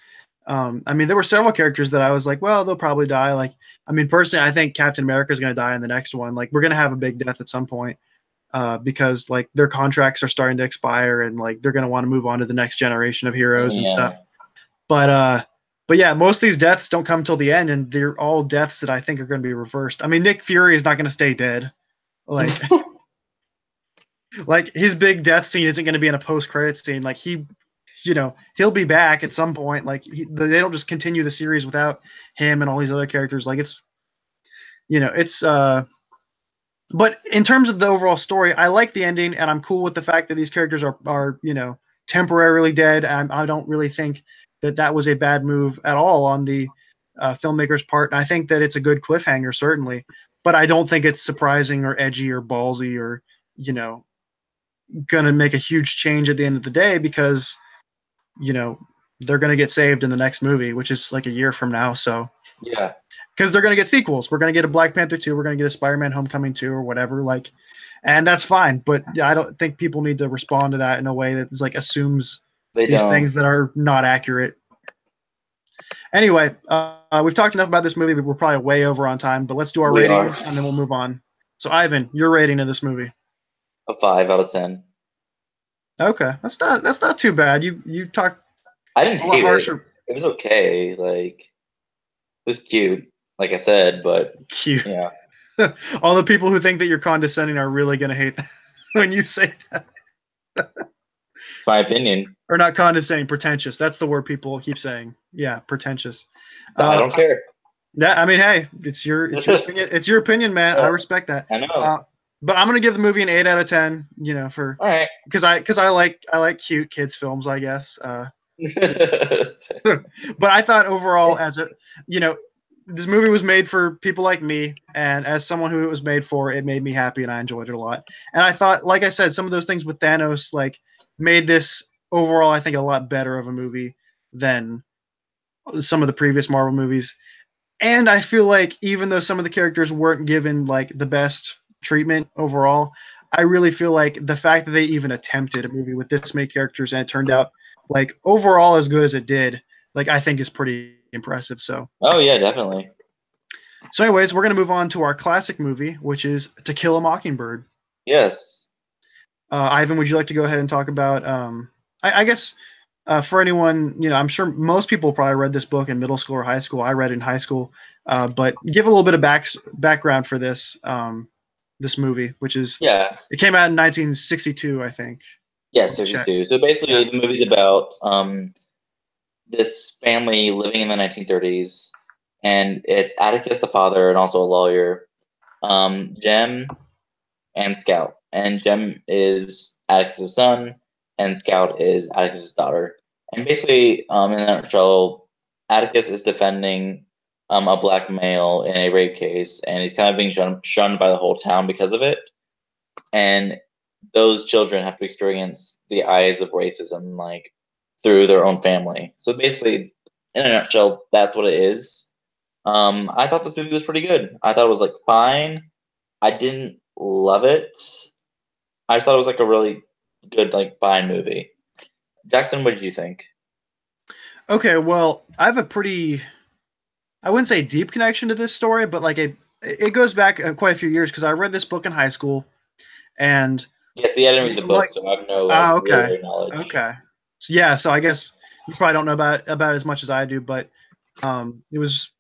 [SPEAKER 1] I mean, there were several characters that I was like, well, they'll probably die. Like, I mean, personally, I think Captain America is going to die in the next one. Like, we're going to have a big death at some point because like their contracts are starting to expire and like they're going to want to move on to the next generation of heroes and
[SPEAKER 2] Yeah.
[SPEAKER 1] stuff. But but yeah, most of these deaths don't come till the end, and they're all deaths that I think are going to be reversed. I mean, Nick Fury is not going to stay dead. Like, like his big death scene isn't going to be in a post-credit scene. Like he'll be back at some point. Like they don't just continue the series without him and all these other characters. Like it's. But in terms of the overall story, I like the ending, and I'm cool with the fact that these characters are temporarily dead. I don't really think that was a bad move at all on the filmmaker's part. And I think that it's a good cliffhanger, certainly. But I don't think it's surprising or edgy or ballsy or gonna make a huge change at the end of the day because they're gonna get saved in the next movie, which is like a year from now. So
[SPEAKER 2] yeah,
[SPEAKER 1] because they're gonna get sequels. We're gonna get a Black Panther 2. We're gonna get a Spider-Man Homecoming 2 or whatever. Like, and that's fine. But yeah, I don't think people need to respond to that in a way that is like assumes
[SPEAKER 2] they
[SPEAKER 1] these
[SPEAKER 2] don't.
[SPEAKER 1] things that are not accurate. Anyway, we've talked enough about this movie, but we're probably way over on time. But let's do our ratings and then we'll move on. So, Ivan, your rating of this movie?
[SPEAKER 2] A 5 out of 10.
[SPEAKER 1] Okay, that's not too bad. You talked.
[SPEAKER 2] I didn't hate it. It was okay. Like, it was cute, like I said, but
[SPEAKER 1] cute.
[SPEAKER 2] Yeah.
[SPEAKER 1] All the people who think that you're condescending are really gonna hate that when you say that.
[SPEAKER 2] It's my opinion.
[SPEAKER 1] Or not condescending, pretentious. That's the word people keep saying. Yeah, pretentious.
[SPEAKER 2] I don't care.
[SPEAKER 1] Yeah, I mean, hey, it's your opinion. It's your opinion, man. I respect that.
[SPEAKER 2] I know.
[SPEAKER 1] But I'm gonna give the movie an 8 out of 10. For
[SPEAKER 2] all right,
[SPEAKER 1] because I like cute kids films, I guess. But I thought overall, as this movie was made for people like me, and as someone who it was made for, it made me happy, and I enjoyed it a lot. And I thought, like I said, some of those things with Thanos, like, made this overall, I think, a lot better of a movie than some of the previous Marvel movies. And I feel like even though some of the characters weren't given like the best treatment overall, I really feel like the fact that they even attempted a movie with this many characters and it turned out like overall as good as it did, like I think is pretty impressive. So.
[SPEAKER 2] Oh yeah, definitely.
[SPEAKER 1] So, anyways, we're gonna move on to our classic movie, which is To Kill a Mockingbird.
[SPEAKER 2] Yes.
[SPEAKER 1] Ivan, would you like to go ahead and talk about? I guess for anyone, I'm sure most people probably read this book in middle school or high school. I read it in high school, but give a little bit of background for this this movie, which is it came out in 1962, I think.
[SPEAKER 2] Yeah, 62. So basically, the movie's about this family living in the 1930s, and it's Atticus, the father, and also a lawyer, Jem, and Scout. And Jem is Atticus' son, and Scout is Atticus' daughter. And basically, in a nutshell, Atticus is defending a black male in a rape case, and he's kind of being shunned by the whole town because of it. And those children have to experience the eyes of racism, like, through their own family. So basically, in a nutshell, that's what it is. I thought this movie was pretty good. I thought it was, like, fine. I didn't love it. I thought it was, like, a really good, like, fine movie. Jackson, what did you think?
[SPEAKER 1] Okay, well, I have a pretty, I wouldn't say deep connection to this story, but like it goes back quite a few years because I read this book in high school, and
[SPEAKER 2] yeah, see, I didn't read the book, so I have no
[SPEAKER 1] okay,
[SPEAKER 2] knowledge.
[SPEAKER 1] Okay, so yeah, so I guess you probably don't know about as much as I do, but it was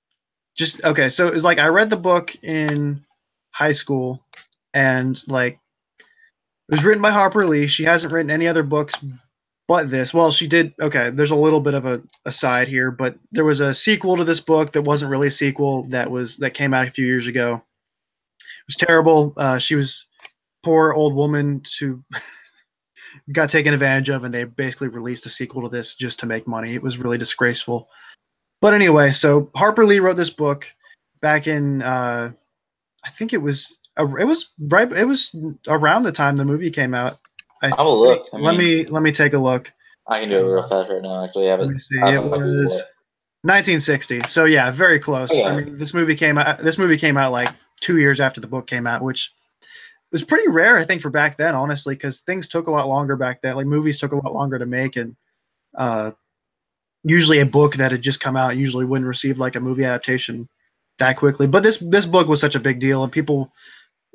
[SPEAKER 1] just okay. So it was like I read the book in high school, and like it was written by Harper Lee. She hasn't written any other books but this. Well, she did. Okay, there's a little bit of a aside here, but there was a sequel to this book that wasn't really a sequel that came out a few years ago. It was terrible. She was poor old woman who got taken advantage of, and they basically released a sequel to this just to make money. It was really disgraceful. But anyway, so Harper Lee wrote this book back in I think it was around the time the movie came out.
[SPEAKER 2] I will look.
[SPEAKER 1] Let me take a look.
[SPEAKER 2] I can do it real fast right now. Actually,
[SPEAKER 1] let me see. It was 1960. So yeah, very close. Okay. I mean, this movie came out like 2 years after the book came out, which was pretty rare, I think, for back then, honestly, because things took a lot longer back then. Like movies took a lot longer to make, and usually a book that had just come out usually wouldn't receive like a movie adaptation that quickly. But this book was such a big deal, and people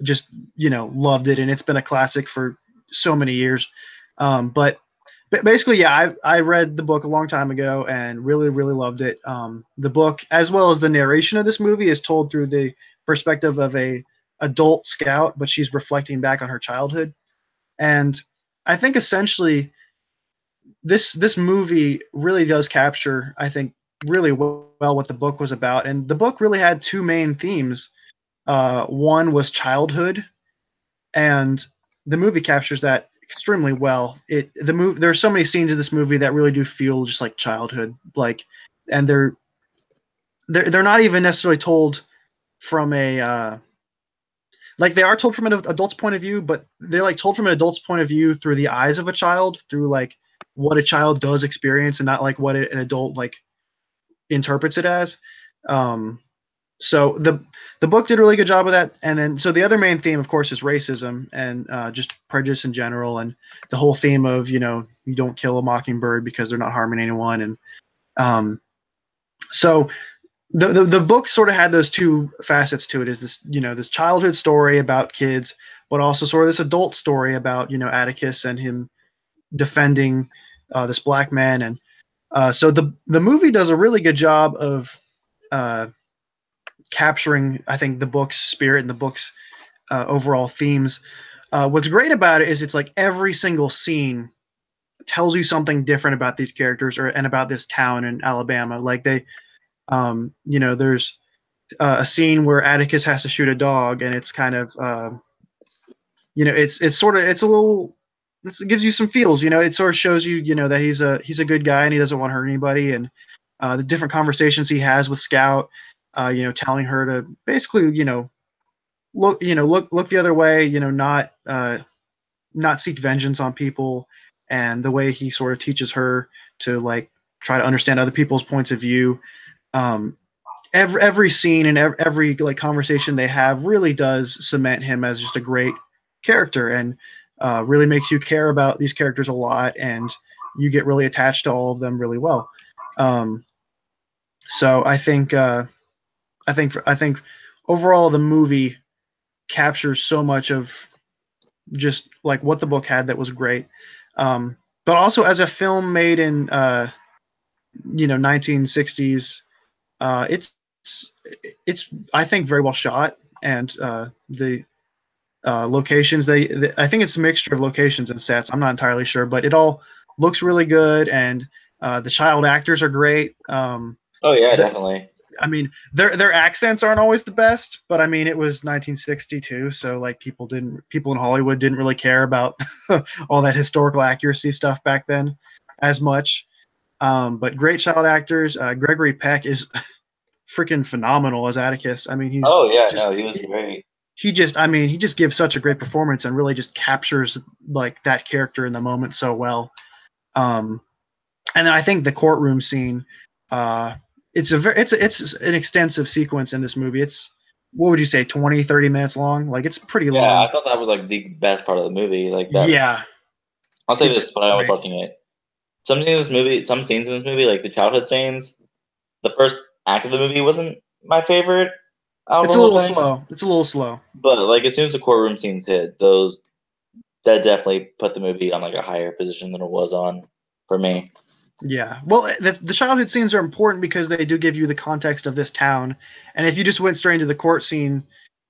[SPEAKER 1] just loved it, and it's been a classic for so many years. But basically, yeah, I read the book a long time ago and really, really loved it. The book, as well as the narration of this movie, is told through the perspective of a adult Scout, but she's reflecting back on her childhood. And I think essentially this movie really does capture, I think, really well what the book was about. And the book really had two main themes. One was childhood, and the movie captures that extremely well. There's so many scenes in this movie that really do feel just like childhood, like, and they're not even necessarily told from a like they are told from an adult's point of view, but they're like told from an adult's point of view through the eyes of a child, through like what a child does experience, and not like what an adult like interprets it as. Um, so the book did a really good job of that. And then so the other main theme, of course, is racism and just prejudice in general, and the whole theme of you don't kill a mockingbird because they're not harming anyone. And so the book sort of had those two facets to it: is this this childhood story about kids, but also sort of this adult story about Atticus and him defending this black man. And so the movie does a really good job of uh, capturing, I think, the book's spirit and the book's overall themes. What's great about it is it's like every single scene tells you something different about these characters and about this town in Alabama. Like there's a scene where Atticus has to shoot a dog, and it's kind of it's sort of it's a little it gives you some feels. It sort of shows you that he's a good guy and he doesn't want to hurt anybody, and the different conversations he has with Scout, telling her to basically look the other way, not seek vengeance on people, and the way he sort of teaches her to like try to understand other people's points of view. Um, every scene and every like conversation they have really does cement him as just a great character, and really makes you care about these characters a lot, and you get really attached to all of them really well. So I think overall the movie captures so much of just like what the book had that was great. But also as a film made in 1960s, it's it's I think very well shot, and the locations I think it's a mixture of locations and sets. I'm not entirely sure, but it all looks really good, and the child actors are great.
[SPEAKER 2] Oh yeah,
[SPEAKER 1] The,
[SPEAKER 2] definitely.
[SPEAKER 1] I mean, their accents aren't always the best, but I mean, it was 1962, so like people in Hollywood didn't really care about all that historical accuracy stuff back then as much. But great child actors. Gregory Peck is freaking phenomenal as Atticus. I mean, he's
[SPEAKER 2] Oh yeah,
[SPEAKER 1] just
[SPEAKER 2] no, he was great.
[SPEAKER 1] he just gives such a great performance and really just captures like that character in the moment so well. Um, and then I think the courtroom scene, it's an extensive sequence in this movie. It's, what would you say, 20-30 minutes long? Like, it's pretty
[SPEAKER 2] Yeah,
[SPEAKER 1] long.
[SPEAKER 2] I thought that was like the best part of the movie. Like that.
[SPEAKER 1] Yeah,
[SPEAKER 2] I'll say
[SPEAKER 1] it's
[SPEAKER 2] this when I was
[SPEAKER 1] great.
[SPEAKER 2] watching it. Some scenes in this movie, like the childhood scenes, the first act of the movie wasn't my favorite out of the
[SPEAKER 1] It's a
[SPEAKER 2] whole
[SPEAKER 1] little
[SPEAKER 2] thing.
[SPEAKER 1] slow. It's a little slow.
[SPEAKER 2] But like as soon as the courtroom scenes hit, those that definitely put the movie on like a higher position than it was on for me.
[SPEAKER 1] Yeah. Well, the childhood scenes are important because they do give you the context of this town. And if you just went straight into the court scene,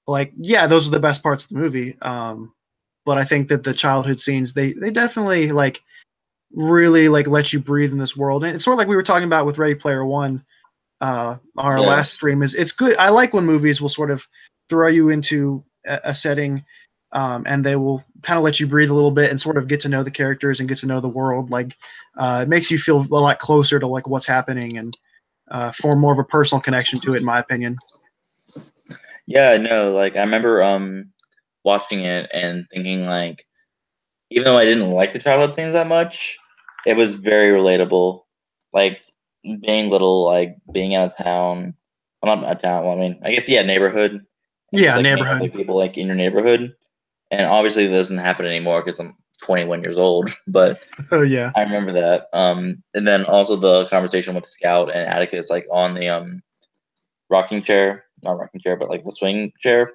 [SPEAKER 1] like, yeah, those are the best parts of the movie. But I think that the childhood scenes, they definitely like really like let you breathe in this world. And it's sort of like we were talking about with Ready Player One on our
[SPEAKER 2] Yeah,
[SPEAKER 1] last stream. Is it's good. I like when movies will sort of throw you into a setting, and they will kind of let you breathe a little bit and sort of get to know the characters and get to know the world. Like it makes you feel a lot closer to like what's happening, and form more of a personal connection to it, in my opinion.
[SPEAKER 2] yeah, no, like I remember watching it and thinking like even though I didn't like the childhood things that much, it was very relatable. Like being little, like being out of town. Well, not out of town. Well, I mean, I guess yeah, neighborhood, and just
[SPEAKER 1] Yeah,
[SPEAKER 2] like hanging out with
[SPEAKER 1] neighborhood.
[SPEAKER 2] like people like in your neighborhood. And obviously, this doesn't happen anymore because I'm 21 years old. But
[SPEAKER 1] Oh yeah.
[SPEAKER 2] I remember that. And then also the conversation with the scout and Atticus, like on the rocking chair, not rocking chair, but like the swing chair,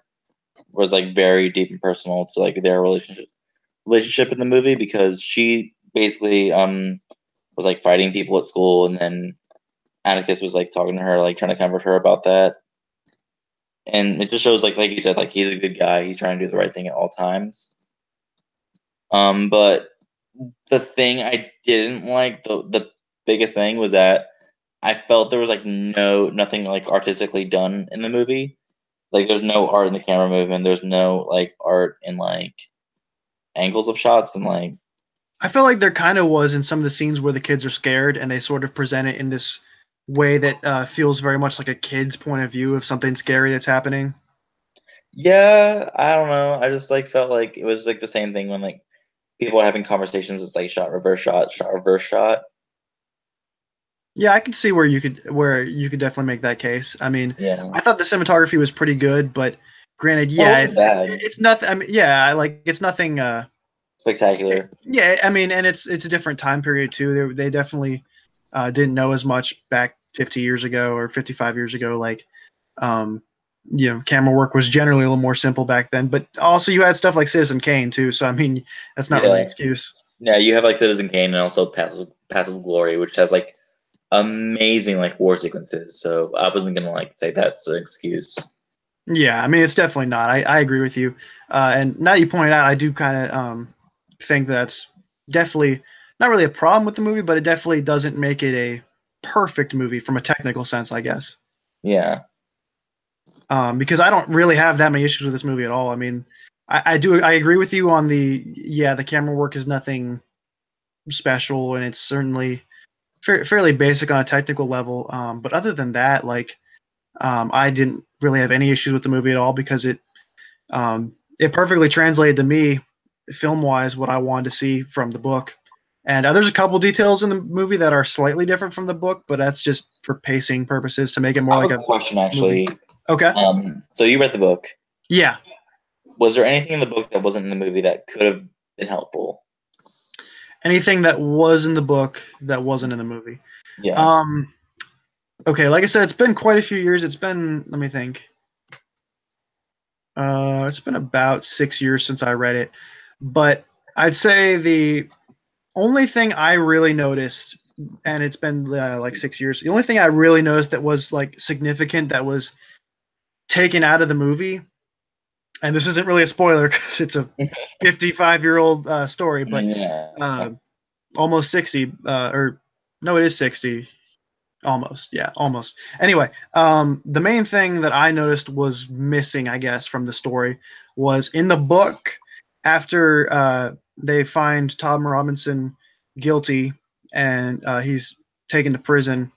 [SPEAKER 2] was like very deep and personal to like their relationship in the movie because she basically was like fighting people at school, and then Atticus was like talking to her, like trying to comfort her about that. and it just shows like you said, like he's a good guy. He's trying to do the right thing at all times. But the thing I didn't like, the biggest thing was that I felt there was like nothing like artistically done in the movie. Like there's no art in the camera movement. There's no like art in like angles of shots and like
[SPEAKER 1] I felt like there kind of was in some of the scenes where the kids are scared and they sort of present it in this way that feels very much like a kid's point of view of something scary that's happening.
[SPEAKER 2] yeah, I don't know. I just like felt like it was like the same thing when like people are having conversations. It's like shot, reverse shot.
[SPEAKER 1] Yeah, I could see where you could definitely make that case. I mean,
[SPEAKER 2] Yeah,
[SPEAKER 1] I thought the cinematography was pretty good, but granted,
[SPEAKER 2] it
[SPEAKER 1] yeah,
[SPEAKER 2] wasn't
[SPEAKER 1] it's it's,
[SPEAKER 2] bad,
[SPEAKER 1] it's nothing. I mean, yeah, like it's nothing.
[SPEAKER 2] spectacular.
[SPEAKER 1] Yeah, I mean, and it's a different time period too. They definitely didn't know as much back 50 years ago or 55 years ago. Like, um, camera work was generally a little more simple back then. But also, you had stuff like Citizen Kane too. So I mean, that's not really an
[SPEAKER 2] Yeah,
[SPEAKER 1] excuse.
[SPEAKER 2] yeah. You have like Citizen Kane and also Path of Glory, which has like amazing like war sequences. So I wasn't gonna like say that's an excuse.
[SPEAKER 1] Yeah, I mean, it's definitely not. I agree with you. And now you point out, I do kind of think that's definitely not really a problem with the movie, but it definitely doesn't make it a perfect movie from a technical sense, I guess.
[SPEAKER 2] Yeah,
[SPEAKER 1] Because I don't really have that many issues with this movie at all. I mean, I agree with you on the camera work is nothing special, and it's certainly fairly basic on a technical level. But other than that, like I didn't really have any issues with the movie at all because it perfectly translated to me, film wise, what I wanted to see from the book. And there's a couple details in the movie that are slightly different from the book, but that's just for pacing purposes to make it more
[SPEAKER 2] I have
[SPEAKER 1] like
[SPEAKER 2] a
[SPEAKER 1] a
[SPEAKER 2] question
[SPEAKER 1] movie.
[SPEAKER 2] actually.
[SPEAKER 1] Okay.
[SPEAKER 2] So you read the book.
[SPEAKER 1] Yeah.
[SPEAKER 2] Was there anything in the book that wasn't in the movie that could have been helpful?
[SPEAKER 1] Anything that was in the book that wasn't in the movie.
[SPEAKER 2] Yeah.
[SPEAKER 1] Um, okay, like I said, it's been quite a few years. It's been, let me think. It's been about 6 years since I read it, but I'd say the only thing I really noticed, and it's been like 6 years. The only thing I really noticed that was like significant that was taken out of the movie, and this isn't really a spoiler because it's a 55-year-old story, but
[SPEAKER 2] Yeah.
[SPEAKER 1] uh, almost 60, or no, it is 60. Almost, yeah, almost. Anyway, the main thing that I noticed was missing, I guess, from the story was in the book after they find Tom Robinson guilty and he's taken to prison.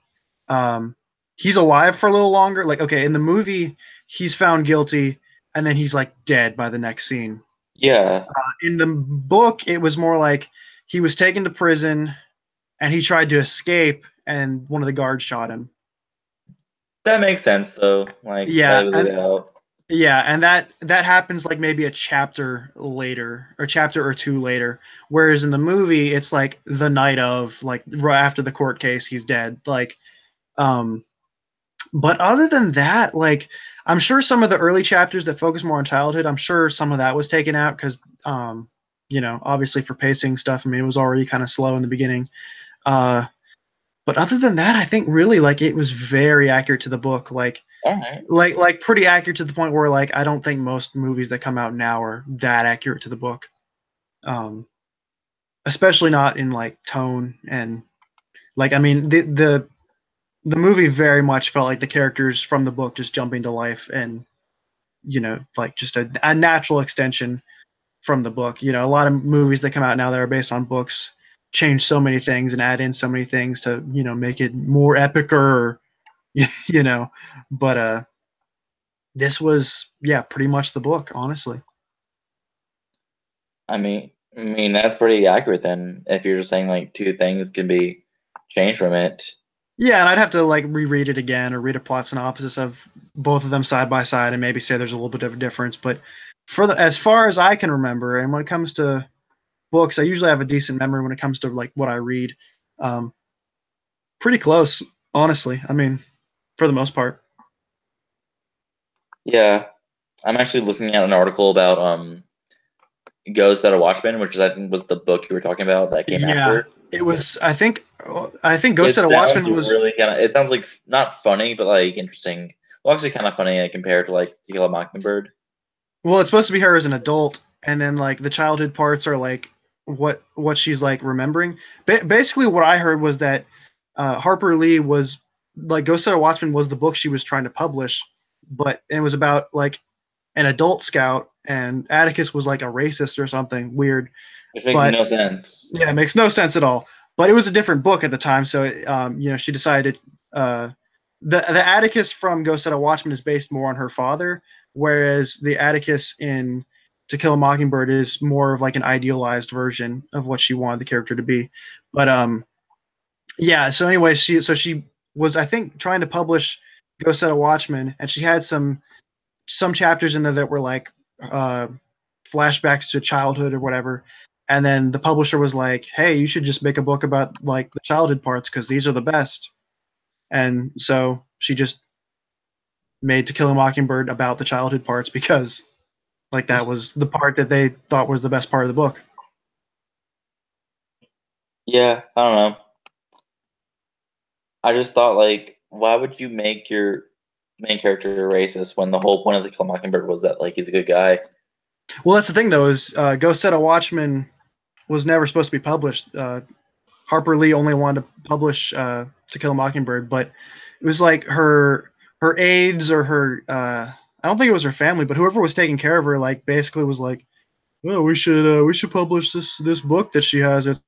[SPEAKER 1] Um, he's alive for a little longer. Like, okay, in the movie, he's found guilty and then he's like dead by the next scene.
[SPEAKER 2] Yeah.
[SPEAKER 1] In the book, it was more like he was taken to prison and he tried to escape and one of the guards shot him.
[SPEAKER 2] That makes sense though. Like why
[SPEAKER 1] Yeah,
[SPEAKER 2] they would leave
[SPEAKER 1] and
[SPEAKER 2] it out.
[SPEAKER 1] that happens like maybe a chapter later, or chapter or two later. Whereas in the movie, it's like the night of, like right after the court case, he's dead. Like, um, but other than that, like I'm sure some of the early chapters that focus more on childhood, I'm sure some of that was taken out because, obviously for pacing stuff. I mean, it was already kind of slow in the beginning. Uh, but other than that, I think really like it was very accurate to the book. Like
[SPEAKER 2] All right.
[SPEAKER 1] like pretty accurate to the point where like I don't think most movies that come out now are that accurate to the book. Um, Especially not in like tone and like I mean the movie very much felt like the characters from the book just jumping to life and like just a natural extension from the book. A lot of movies that come out now that are based on books change so many things and add in so many things to make it more epic or you know but this was, yeah, pretty much the book, honestly.
[SPEAKER 2] I mean that's pretty accurate then. If you're just saying like two things can be changed from it.
[SPEAKER 1] Yeah, and I'd have to like reread it again or read a plot synopsis of both of them side by side and maybe say there's a little bit of a difference. But as far as I can remember, and when it comes to books, I usually have a decent memory when it comes to like what I read. Um, Pretty close, honestly. I mean, for the most part.
[SPEAKER 2] Yeah. I'm actually looking at an article about Ghost at a Watchmen, which is I think was the book you were talking about that came
[SPEAKER 1] Yeah,
[SPEAKER 2] after.
[SPEAKER 1] it was. I think Ghost
[SPEAKER 2] It
[SPEAKER 1] at a
[SPEAKER 2] sounds
[SPEAKER 1] Watchmen was.
[SPEAKER 2] really kind of. It sounds like not funny, but like interesting. Well, actually, kind of funny compared to like To Kill a Mockingbird.
[SPEAKER 1] Well, it's supposed to be her as an adult, and then like the childhood parts are like what she's like remembering. Basically, what I heard was that Harper Lee was like Ghost of Watchmen was the book she was trying to publish, but it was about like an adult scout, and Atticus was like a racist or something weird.
[SPEAKER 2] Which makes
[SPEAKER 1] But
[SPEAKER 2] no sense.
[SPEAKER 1] yeah, it makes no sense at all. But it was a different book at the time, so she decided the Atticus from Ghost of Watchmen is based more on her father, whereas the Atticus in To Kill a Mockingbird is more of like an idealized version of what she wanted the character to be. But yeah. So anyway, she was I think trying to publish Ghost of Watchmen, and she had some chapters in there that were like uh, flashbacks to childhood or whatever. And then the publisher was like, "Hey, you should just make a book about like the childhood parts because these are the best." And so she just made To Kill a Mockingbird about the childhood parts because like that was the part that they thought was the best part of the book.
[SPEAKER 2] Yeah, I don't know. I just thought like, why would you make your main character a racist when the whole point of the Kill Mockingbird was that like he's a good guy?
[SPEAKER 1] Well, that's the thing though is Ghost Set of Watchmen was never supposed to be published. Harper Lee only wanted to publish To Kill a Mockingbird, but it was like her aides or her I don't think it was her family, but whoever was taking care of her like basically was like, well, we should publish this book that she has that's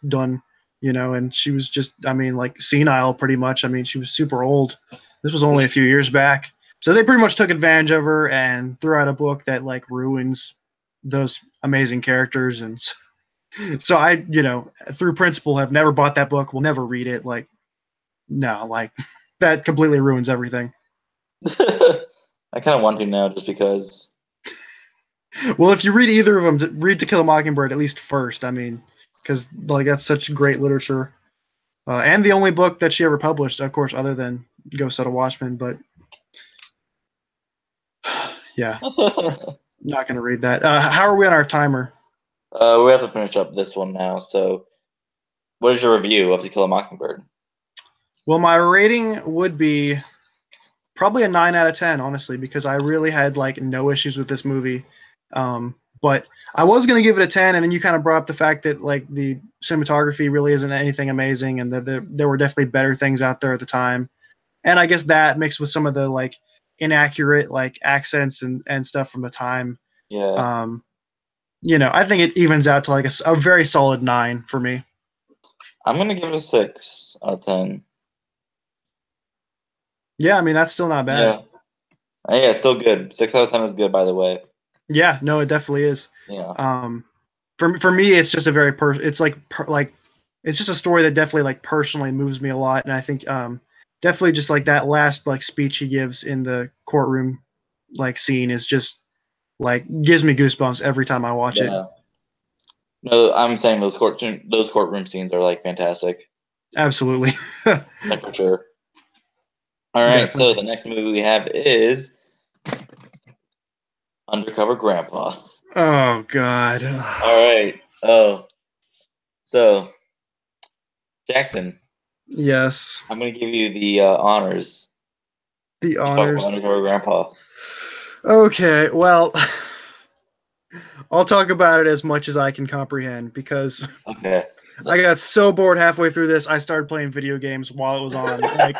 [SPEAKER 1] done, and she was just I mean like senile pretty much. I mean she was super old. This was only a few years back. So they pretty much took advantage of her and threw out a book that like ruins those amazing characters. And so I, through principle have never bought that book, will never read it. Like no, like that completely ruins everything.
[SPEAKER 2] I kind of want to now just because.
[SPEAKER 1] Well, if you read either of them, read To Kill a Mockingbird at least first. I mean, because like that's such great literature, and the only book that she ever published, of course, other than Ghost of Watchmen. But yeah, not gonna read that. How are we on our timer?
[SPEAKER 2] We have to finish up this one now. So, what is your review of To Kill a Mockingbird?
[SPEAKER 1] Well, my rating would be probably a 9 out of 10, honestly, because I really had like no issues with this movie. But I was gonna give it a 10, and then you kind of brought up the fact that like the cinematography really isn't anything amazing, and that there were definitely better things out there at the time. And I guess that mixed with some of the like inaccurate like accents and stuff from the time.
[SPEAKER 2] Yeah,
[SPEAKER 1] Um, I think it evens out to like a very solid 9 for me.
[SPEAKER 2] I'm gonna give it a 6 out of 10.
[SPEAKER 1] Yeah, I mean that's still not bad.
[SPEAKER 2] Yeah, yeah, it's still good. 6 out of 10 is good, by the way.
[SPEAKER 1] Yeah, no, it definitely is.
[SPEAKER 2] Yeah,
[SPEAKER 1] For me, it's just a very it's like it's just a story that definitely like personally moves me a lot, and I think definitely just like that last like speech he gives in the courtroom like scene is just like gives me goosebumps every time I watch it.
[SPEAKER 2] yeah. No, I'm saying those courtroom scenes are like fantastic.
[SPEAKER 1] Absolutely.
[SPEAKER 2] Yeah, for sure. All right, so
[SPEAKER 1] Definitely.
[SPEAKER 2] the next movie we have is Undercover Grandpa.
[SPEAKER 1] Oh God.
[SPEAKER 2] All right. Oh, so Jackson,
[SPEAKER 1] Yes.
[SPEAKER 2] I'm gonna give you the honors
[SPEAKER 1] The
[SPEAKER 2] to talk about
[SPEAKER 1] honors.
[SPEAKER 2] Undercover Grandpa.
[SPEAKER 1] Okay, well, I'll talk about it as much as I can comprehend because
[SPEAKER 2] Okay.
[SPEAKER 1] I got so bored halfway through this, I started playing video games while it was on. Like,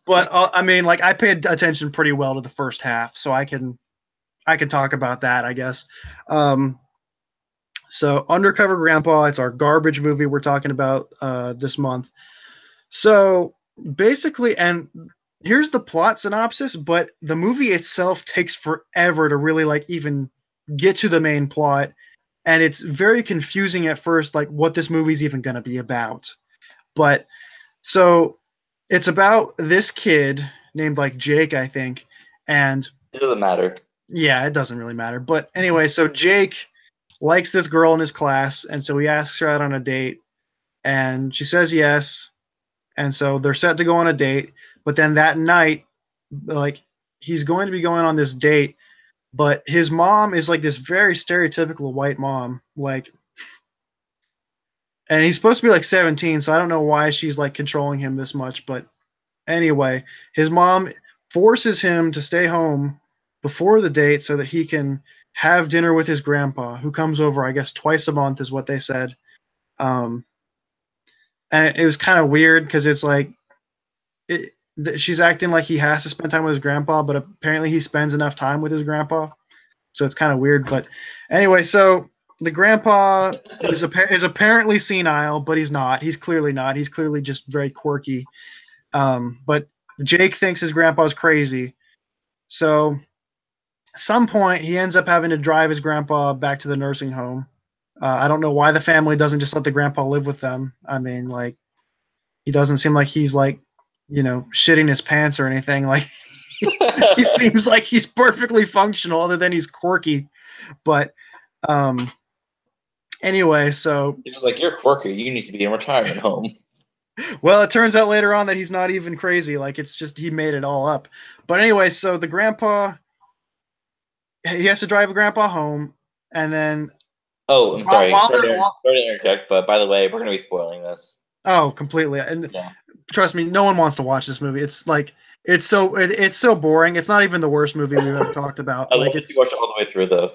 [SPEAKER 1] but I mean, like, I paid attention pretty well to the first half, so I can talk about that, I guess. Um, so, Undercover Grandpa, it's our garbage movie we're talking about this month. So, basically, and here's the plot synopsis, but the movie itself takes forever to really like even get to the main plot, and it's very confusing at first, like what this movie's even going to be about. But so it's about this kid named like Jake, I think, and
[SPEAKER 2] It doesn't matter.
[SPEAKER 1] yeah, it doesn't really matter. But anyway, so Jake likes this girl in his class, and so he asks her out on a date, and she says yes, and so they're set to go on a date. But then that night, like he's going to be going on this date, but his mom is like this very stereotypical white mom, like, and he's supposed to be like 17, so I don't know why she's like controlling him this much, but Anyway, his mom forces him to stay home before the date so that he can have dinner with his grandpa, who comes over, I guess, twice a month, is what they said. Um, and it was kind of weird because it's like she's acting like he has to spend time with his grandpa, but apparently he spends enough time with his grandpa, so it's kind of weird. But anyway, so the grandpa is apparently senile, but he's not. He's clearly not. He's clearly just very quirky. But Jake thinks his grandpa's crazy, so at some point he ends up having to drive his grandpa back to the nursing home. I don't know why the family doesn't just let the grandpa live with them. I mean, like, he doesn't seem like he's like, shitting his pants or anything. Like, he seems like he's perfectly functional, other than he's quirky. But anyway, so
[SPEAKER 2] It's like, you're quirky. You need to be in retirement home.
[SPEAKER 1] well, it turns out later on that he's not even crazy. Like, it's just he made it all up. But anyway, so the grandpa, he has to drive a grandpa home, and then
[SPEAKER 2] Oh, I'm sorry.
[SPEAKER 1] while
[SPEAKER 2] Sorry
[SPEAKER 1] they're
[SPEAKER 2] to interject, but by the way, we're going to be spoiling this.
[SPEAKER 1] oh, completely. And
[SPEAKER 2] Yeah.
[SPEAKER 1] trust me, no one wants to watch this movie. It's like it's so boring. It's not even the worst movie we've ever talked about.
[SPEAKER 2] I
[SPEAKER 1] Like,
[SPEAKER 2] love that you watched it all the way through, though.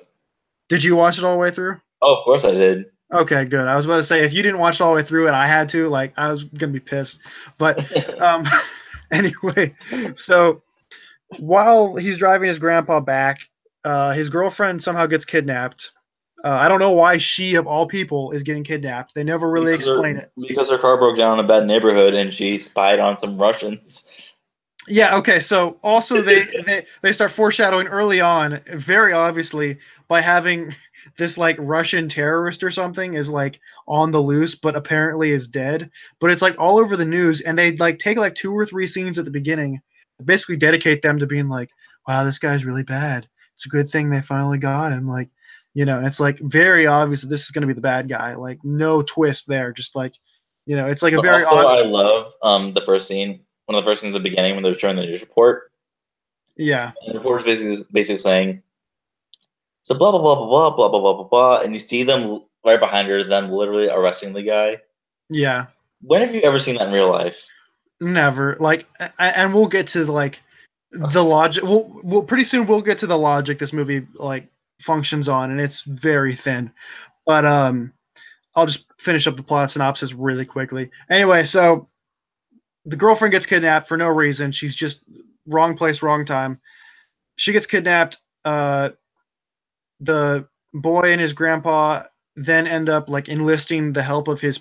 [SPEAKER 1] did you watch it all the way through?
[SPEAKER 2] Oh, of course I did.
[SPEAKER 1] Okay, good. I was about to say, if you didn't watch it all the way through and I had to, like, I was gonna be pissed. But anyway, so while he's driving his grandpa back, his girlfriend somehow gets kidnapped. I don't know why she, of all people, is getting kidnapped. They never really explain it.
[SPEAKER 2] Because her car broke down in a bad neighborhood and she spied on some Russians.
[SPEAKER 1] Yeah, okay, so also they start foreshadowing early on, very obviously, by having this like Russian terrorist or something is like on the loose, but apparently is dead. But it's like all over the news, and they like take like 2 or 3 scenes at the beginning, basically dedicate them to being like, wow, this guy's really bad. It's a good thing they finally got him. Like, and it's like very obvious that this is gonna be the bad guy. Like, no twist there, just like, it's like a
[SPEAKER 2] But
[SPEAKER 1] very
[SPEAKER 2] also,
[SPEAKER 1] odd.
[SPEAKER 2] I love the first scene. One of the first scenes at the beginning when they're showing the news report.
[SPEAKER 1] Yeah.
[SPEAKER 2] And the reporter's basically saying, so blah, blah, blah, blah, blah, blah, blah, blah, blah, blah. And you see them right behind her, them literally arresting the guy.
[SPEAKER 1] Yeah.
[SPEAKER 2] When have you ever seen that in real life?
[SPEAKER 1] Never. Like, and we'll get to like the logic. We'll pretty soon we'll get to the logic this movie like functions on, and it's very thin. But I'll just finish up the plot synopsis really quickly. Anyway, so the girlfriend gets kidnapped for no reason. She's just wrong place, wrong time. She gets kidnapped. The boy and his grandpa then end up like enlisting the help of his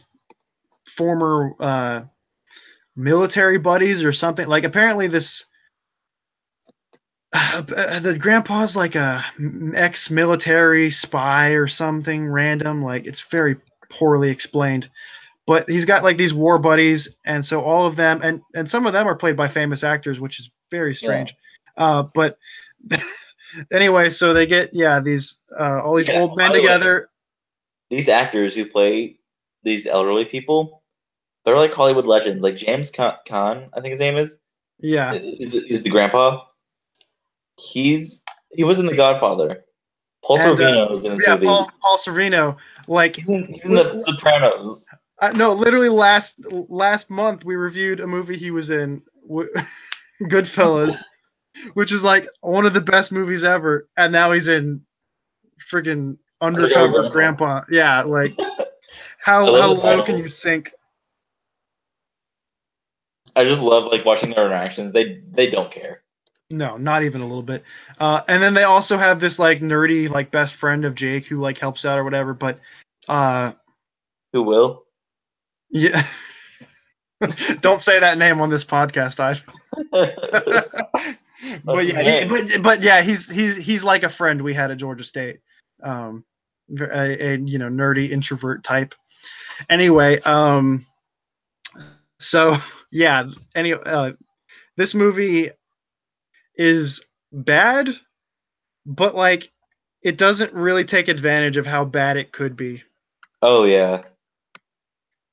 [SPEAKER 1] former military buddies or something. Like, apparently this the grandpa's like a ex-military spy or something random. Like, it's very poorly explained, but he's got like these war buddies, and so all of them, and some of them are played by famous actors, which is very strange. But anyway, so they get these all these old men together.
[SPEAKER 2] These actors who play these elderly people, they're like Hollywood legends. Like James Caan, I think his name is.
[SPEAKER 1] Yeah,
[SPEAKER 2] is the grandpa. He was in The Godfather. Paul
[SPEAKER 1] and
[SPEAKER 2] Sorvino was in this movie.
[SPEAKER 1] Paul Sorvino, like
[SPEAKER 2] he's in The Sopranos.
[SPEAKER 1] No, literally last month we reviewed a movie he was in, Goodfellas, which is like one of the best movies ever, and now he's in freaking Undercover Grandpa. Yeah, like how low can you sink?
[SPEAKER 2] I just love like watching their interactions. They don't care.
[SPEAKER 1] No, not even a little bit. And then they also have this like nerdy like best friend of Jake who like helps out or whatever. But
[SPEAKER 2] who will?
[SPEAKER 1] Yeah. Don't say that name on this podcast, but yeah, he's like a friend we had at Georgia State, a nerdy introvert type. Anyway, so yeah, this movie is bad, but like it doesn't really take advantage of how bad it could be.
[SPEAKER 2] Oh yeah.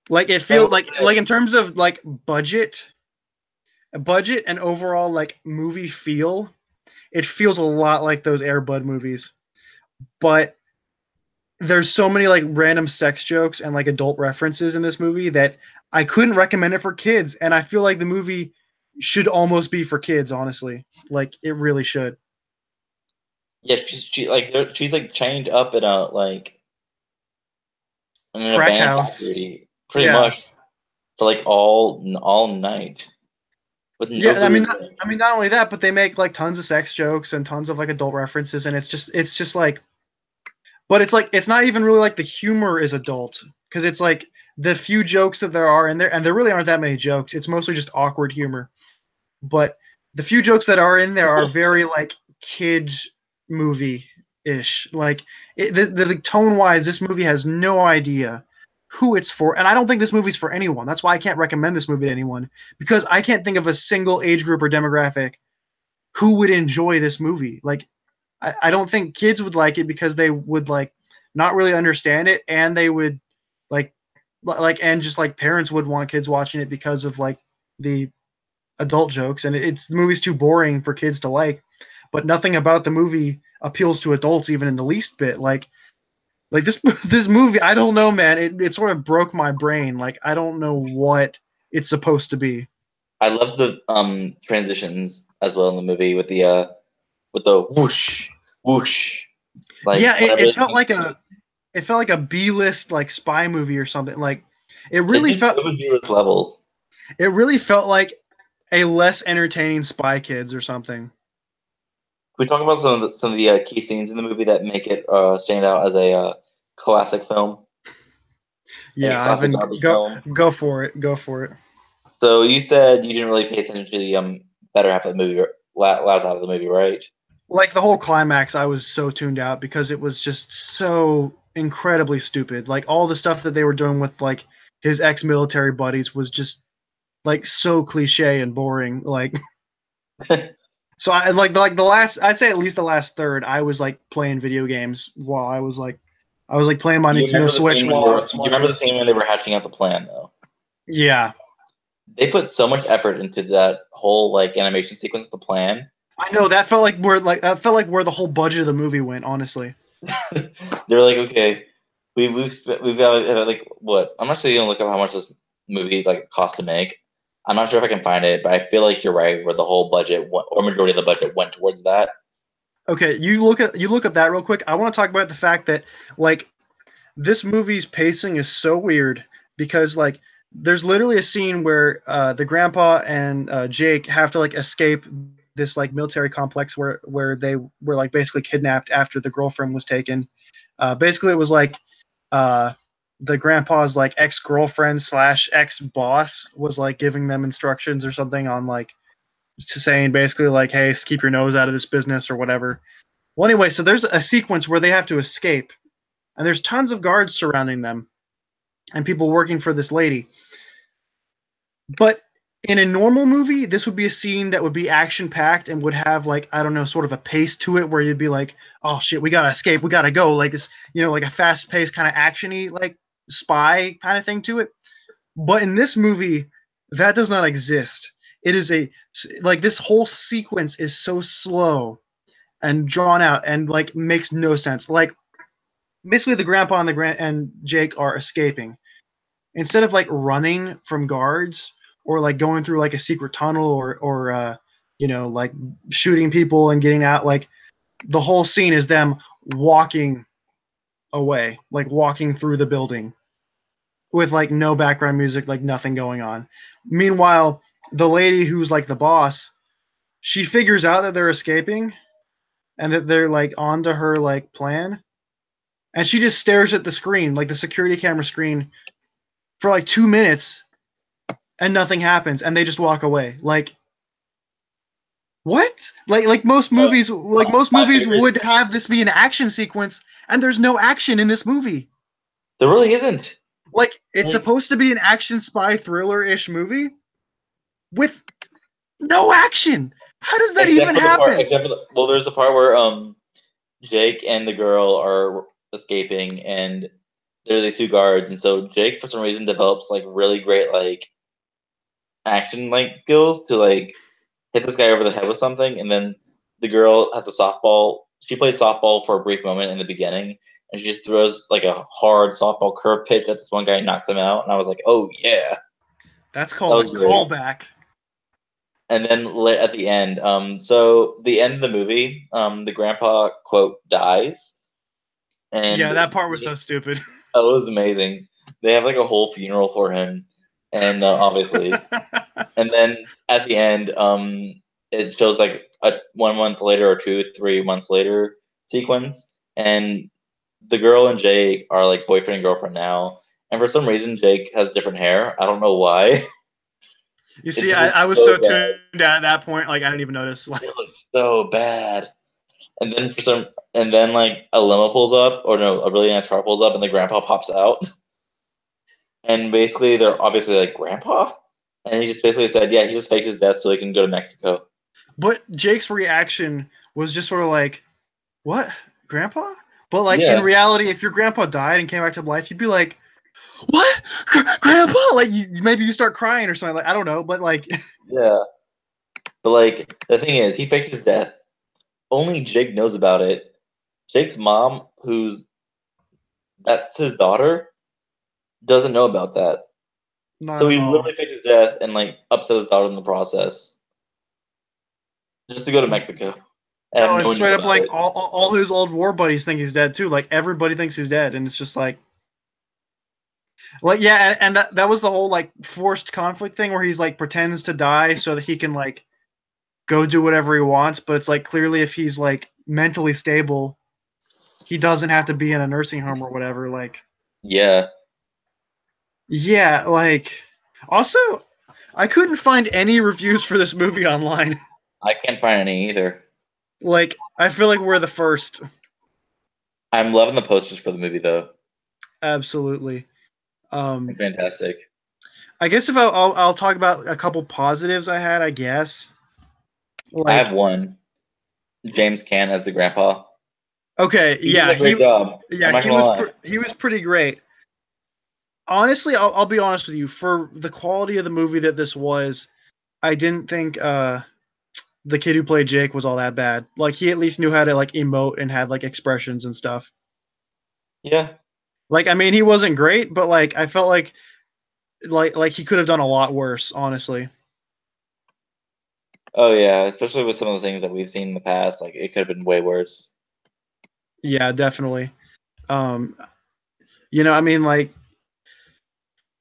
[SPEAKER 1] Like, it feels like in terms of like budget and overall like movie feel, it feels a lot like those Air Bud movies. But there's so many like random sex jokes and like adult references in this movie that I couldn't recommend it for kids, and I feel like the movie should almost be for kids, honestly. Like it really should.
[SPEAKER 2] Yeah, she's like chained up in a in an
[SPEAKER 1] Crack
[SPEAKER 2] abandoned
[SPEAKER 1] house.
[SPEAKER 2] factory, pretty
[SPEAKER 1] Yeah.
[SPEAKER 2] much for like all night with no
[SPEAKER 1] Yeah,
[SPEAKER 2] reason.
[SPEAKER 1] I mean not only that, but they make like tons of sex jokes and tons of like adult references and it's just like but it's like it's not even really like the humor is adult because it's like the few jokes that there are in there and there really aren't that many jokes. It's mostly just awkward humor. But the few jokes that are in there are very like kids movie ish. Like the tone wise, this movie has no idea who it's for, and I don't think this movie's for anyone. That's why I can't recommend this movie to anyone because I can't think of a single age group or demographic who would enjoy this movie. Like I don't think kids would like it because they would like not really understand it, and they would like and just like parents would want kids watching it because of like the adult jokes, and it's the movie's too boring for kids to like. But nothing about the movie appeals to adults even in the least bit. Like this this movie, I don't know, man. It sort of broke my brain. Like I don't know what it's supposed to be.
[SPEAKER 2] I love the transitions as well in the movie with the whoosh whoosh like
[SPEAKER 1] Yeah,
[SPEAKER 2] whenever
[SPEAKER 1] it felt like a B list like spy movie or something. Like
[SPEAKER 2] it would be this level.
[SPEAKER 1] it really felt like a less entertaining Spy Kids or something.
[SPEAKER 2] We talk about some of the key scenes in the movie that make it stand out as a classic film, like a
[SPEAKER 1] Yeah,
[SPEAKER 2] classic
[SPEAKER 1] Ivan,
[SPEAKER 2] garbage film.
[SPEAKER 1] go for it, go for it.
[SPEAKER 2] So you said you didn't really pay attention to the better half of the movie, last half of the movie, right?
[SPEAKER 1] Like the whole climax, I was so tuned out because it was just so incredibly stupid. Like all the stuff that they were doing with like his ex-military buddies was just like so cliche and boring. Like so I like the last I'd say at least the last third I was like playing video games while I was like playing my
[SPEAKER 2] You
[SPEAKER 1] Nintendo
[SPEAKER 2] remember the
[SPEAKER 1] Switch
[SPEAKER 2] scene when
[SPEAKER 1] while
[SPEAKER 2] they
[SPEAKER 1] I
[SPEAKER 2] were?
[SPEAKER 1] was
[SPEAKER 2] You
[SPEAKER 1] watching
[SPEAKER 2] remember the
[SPEAKER 1] this.
[SPEAKER 2] scene when they were hatching out the plan, though?
[SPEAKER 1] Yeah.
[SPEAKER 2] They put so much effort into that whole like animation sequence of the plan.
[SPEAKER 1] I know that felt like where the whole budget of the movie went, honestly.
[SPEAKER 2] They're like, okay, we've got like what? I'm actually gonna look up how much this movie like cost to make. I'm not sure if I can find it, but I feel like you're right, where the whole budget or majority of the budget went towards that.
[SPEAKER 1] Okay, you look up that real quick. I want to talk about the fact that like this movie's pacing is so weird because like there's literally a scene where the grandpa and Jake have to like escape this like military complex where they were like basically kidnapped after the girlfriend was taken. Basically, it was like uh, the grandpa's like ex girlfriend slash ex boss was like giving them instructions or something on like saying basically like, hey, keep your nose out of this business or whatever. Well, anyway, so there's a sequence where they have to escape, and there's tons of guards surrounding them and people working for this lady. But in a normal movie, this would be a scene that would be action packed and would have like I don't know, sort of a pace to it where you'd be like, oh shit, we gotta escape, we gotta go, like this, you know, like a fast paced kind of actiony like spy kind of thing to it. But in this movie, that does not exist. It is a like this whole sequence is so slow and drawn out and like makes no sense. Like basically the grandpa and the grand and Jake are escaping. Instead of like running from guards or like going through like a secret tunnel or you know like shooting people and getting out, like the whole scene is them walking away, like walking through the building with like no background music, like nothing going on. Meanwhile, the lady who's like the boss, she figures out that they're escaping and that they're like onto her like plan, and she just stares at the screen, like the security camera screen, for like 2 minutes, and nothing happens, and they just walk away. Like what?
[SPEAKER 2] Uh,
[SPEAKER 1] Like most
[SPEAKER 2] my
[SPEAKER 1] movies
[SPEAKER 2] favorite.
[SPEAKER 1] would have this be an action sequence, and there's no action in this movie.
[SPEAKER 2] There really isn't.
[SPEAKER 1] Like it's
[SPEAKER 2] Like,
[SPEAKER 1] supposed to be an action spy thriller ish movie with no action. How does that even happen?
[SPEAKER 2] except for well, there's the part where Jake and the girl are escaping, and there's these two guards, and so Jake for some reason develops like really great like action like skills to like hit this guy over the head with something, and then the girl had the softball. She played softball for a brief moment in the beginning, and she just throws like a hard softball curve pitch at this one guy and knocks him out. And I was like, oh yeah,
[SPEAKER 1] That's
[SPEAKER 2] that
[SPEAKER 1] called a
[SPEAKER 2] was great.
[SPEAKER 1] callback.
[SPEAKER 2] And then at the end, so the end of the movie, the grandpa quote dies,
[SPEAKER 1] Yeah,
[SPEAKER 2] and
[SPEAKER 1] that part was so stupid.
[SPEAKER 2] oh, it was amazing. They have like a whole funeral for him, and obviously, and then at the end, it shows like a 1 month later or 2, 3 months later sequence, and the girl and Jake are like boyfriend and girlfriend now, and for some reason Jake has different hair. I don't know why.
[SPEAKER 1] You
[SPEAKER 2] It
[SPEAKER 1] see,
[SPEAKER 2] just
[SPEAKER 1] I
[SPEAKER 2] looks
[SPEAKER 1] was
[SPEAKER 2] so
[SPEAKER 1] so
[SPEAKER 2] bad.
[SPEAKER 1] tuned out at that point, like I didn't even notice. Like,
[SPEAKER 2] It looks so bad. And then and then like a limo pulls up, or no, a really nice car pulls up, and the grandpa pops out. And basically, they're obviously like, Grandpa? And he just basically said, yeah, he just faked his death so he can go to Mexico.
[SPEAKER 1] but Jake's reaction was just sort of like, "What, Grandpa?" But like in
[SPEAKER 2] Yeah,
[SPEAKER 1] reality, if your grandpa died and came back to life, you'd be like, "What, Grandpa?" Like maybe you start crying or something. Like I don't know, but like,
[SPEAKER 2] yeah. But like, the thing is, he faked his death. Only Jake knows about it. Jake's mom, that's his daughter, doesn't know about that.
[SPEAKER 1] not
[SPEAKER 2] So
[SPEAKER 1] at
[SPEAKER 2] he
[SPEAKER 1] all.
[SPEAKER 2] literally faked his death and like upset his daughter in the process just to go to Mexico.
[SPEAKER 1] No,
[SPEAKER 2] And no
[SPEAKER 1] it's
[SPEAKER 2] one knew
[SPEAKER 1] straight up
[SPEAKER 2] about
[SPEAKER 1] like
[SPEAKER 2] it.
[SPEAKER 1] all his old war buddies think he's dead too. Like everybody thinks he's dead, and it's just like yeah, and that was the whole like forced conflict thing where he's like pretends to die so that he can like go do whatever he wants, but it's like clearly if he's like mentally stable, he doesn't have to be in a nursing home or whatever. Like
[SPEAKER 2] Yeah,
[SPEAKER 1] yeah, like also I couldn't find any reviews for this movie online.
[SPEAKER 2] I can't find any either.
[SPEAKER 1] Like I feel like we're the first.
[SPEAKER 2] I'm loving the posters for the movie though.
[SPEAKER 1] Absolutely. Um,
[SPEAKER 2] Fantastic.
[SPEAKER 1] I guess if I'll talk about a couple positives I had. I guess
[SPEAKER 2] I have
[SPEAKER 1] like
[SPEAKER 2] one. James Caan as the grandpa.
[SPEAKER 1] okay,
[SPEAKER 2] He did
[SPEAKER 1] yeah,
[SPEAKER 2] a great job. I'm not
[SPEAKER 1] he
[SPEAKER 2] gonna
[SPEAKER 1] was
[SPEAKER 2] lie.
[SPEAKER 1] he was pretty great. Honestly, I'll be honest with you. For the quality of the movie that this was, I didn't think the kid who played Jake was all that bad. Like he at least knew how to like emote and had like expressions and stuff.
[SPEAKER 2] Yeah.
[SPEAKER 1] Like I mean, he wasn't great, but like I felt like he could have done a lot worse, honestly.
[SPEAKER 2] Oh yeah, especially with some of the things that we've seen in the past, like it could have been way worse.
[SPEAKER 1] Yeah, definitely. Um, I mean, like,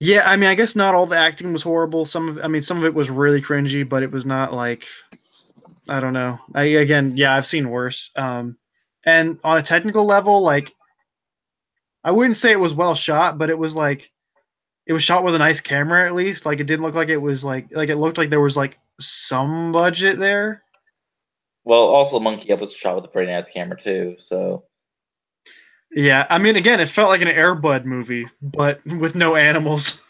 [SPEAKER 1] yeah, I mean, I guess not all the acting was horrible. I mean, some of it was really cringy, but it was not like, I don't know. Again, yeah, I've seen worse. And on a technical level, like, I wouldn't say it was well shot, but it was like, it was shot with a nice camera at least. Like, it didn't look like it was like it looked like there was like some budget there.
[SPEAKER 2] Well, also Monkey Up was shot with a pretty nice camera too, so
[SPEAKER 1] Yeah, I mean, again, it felt like an Air Bud movie, but with no animals.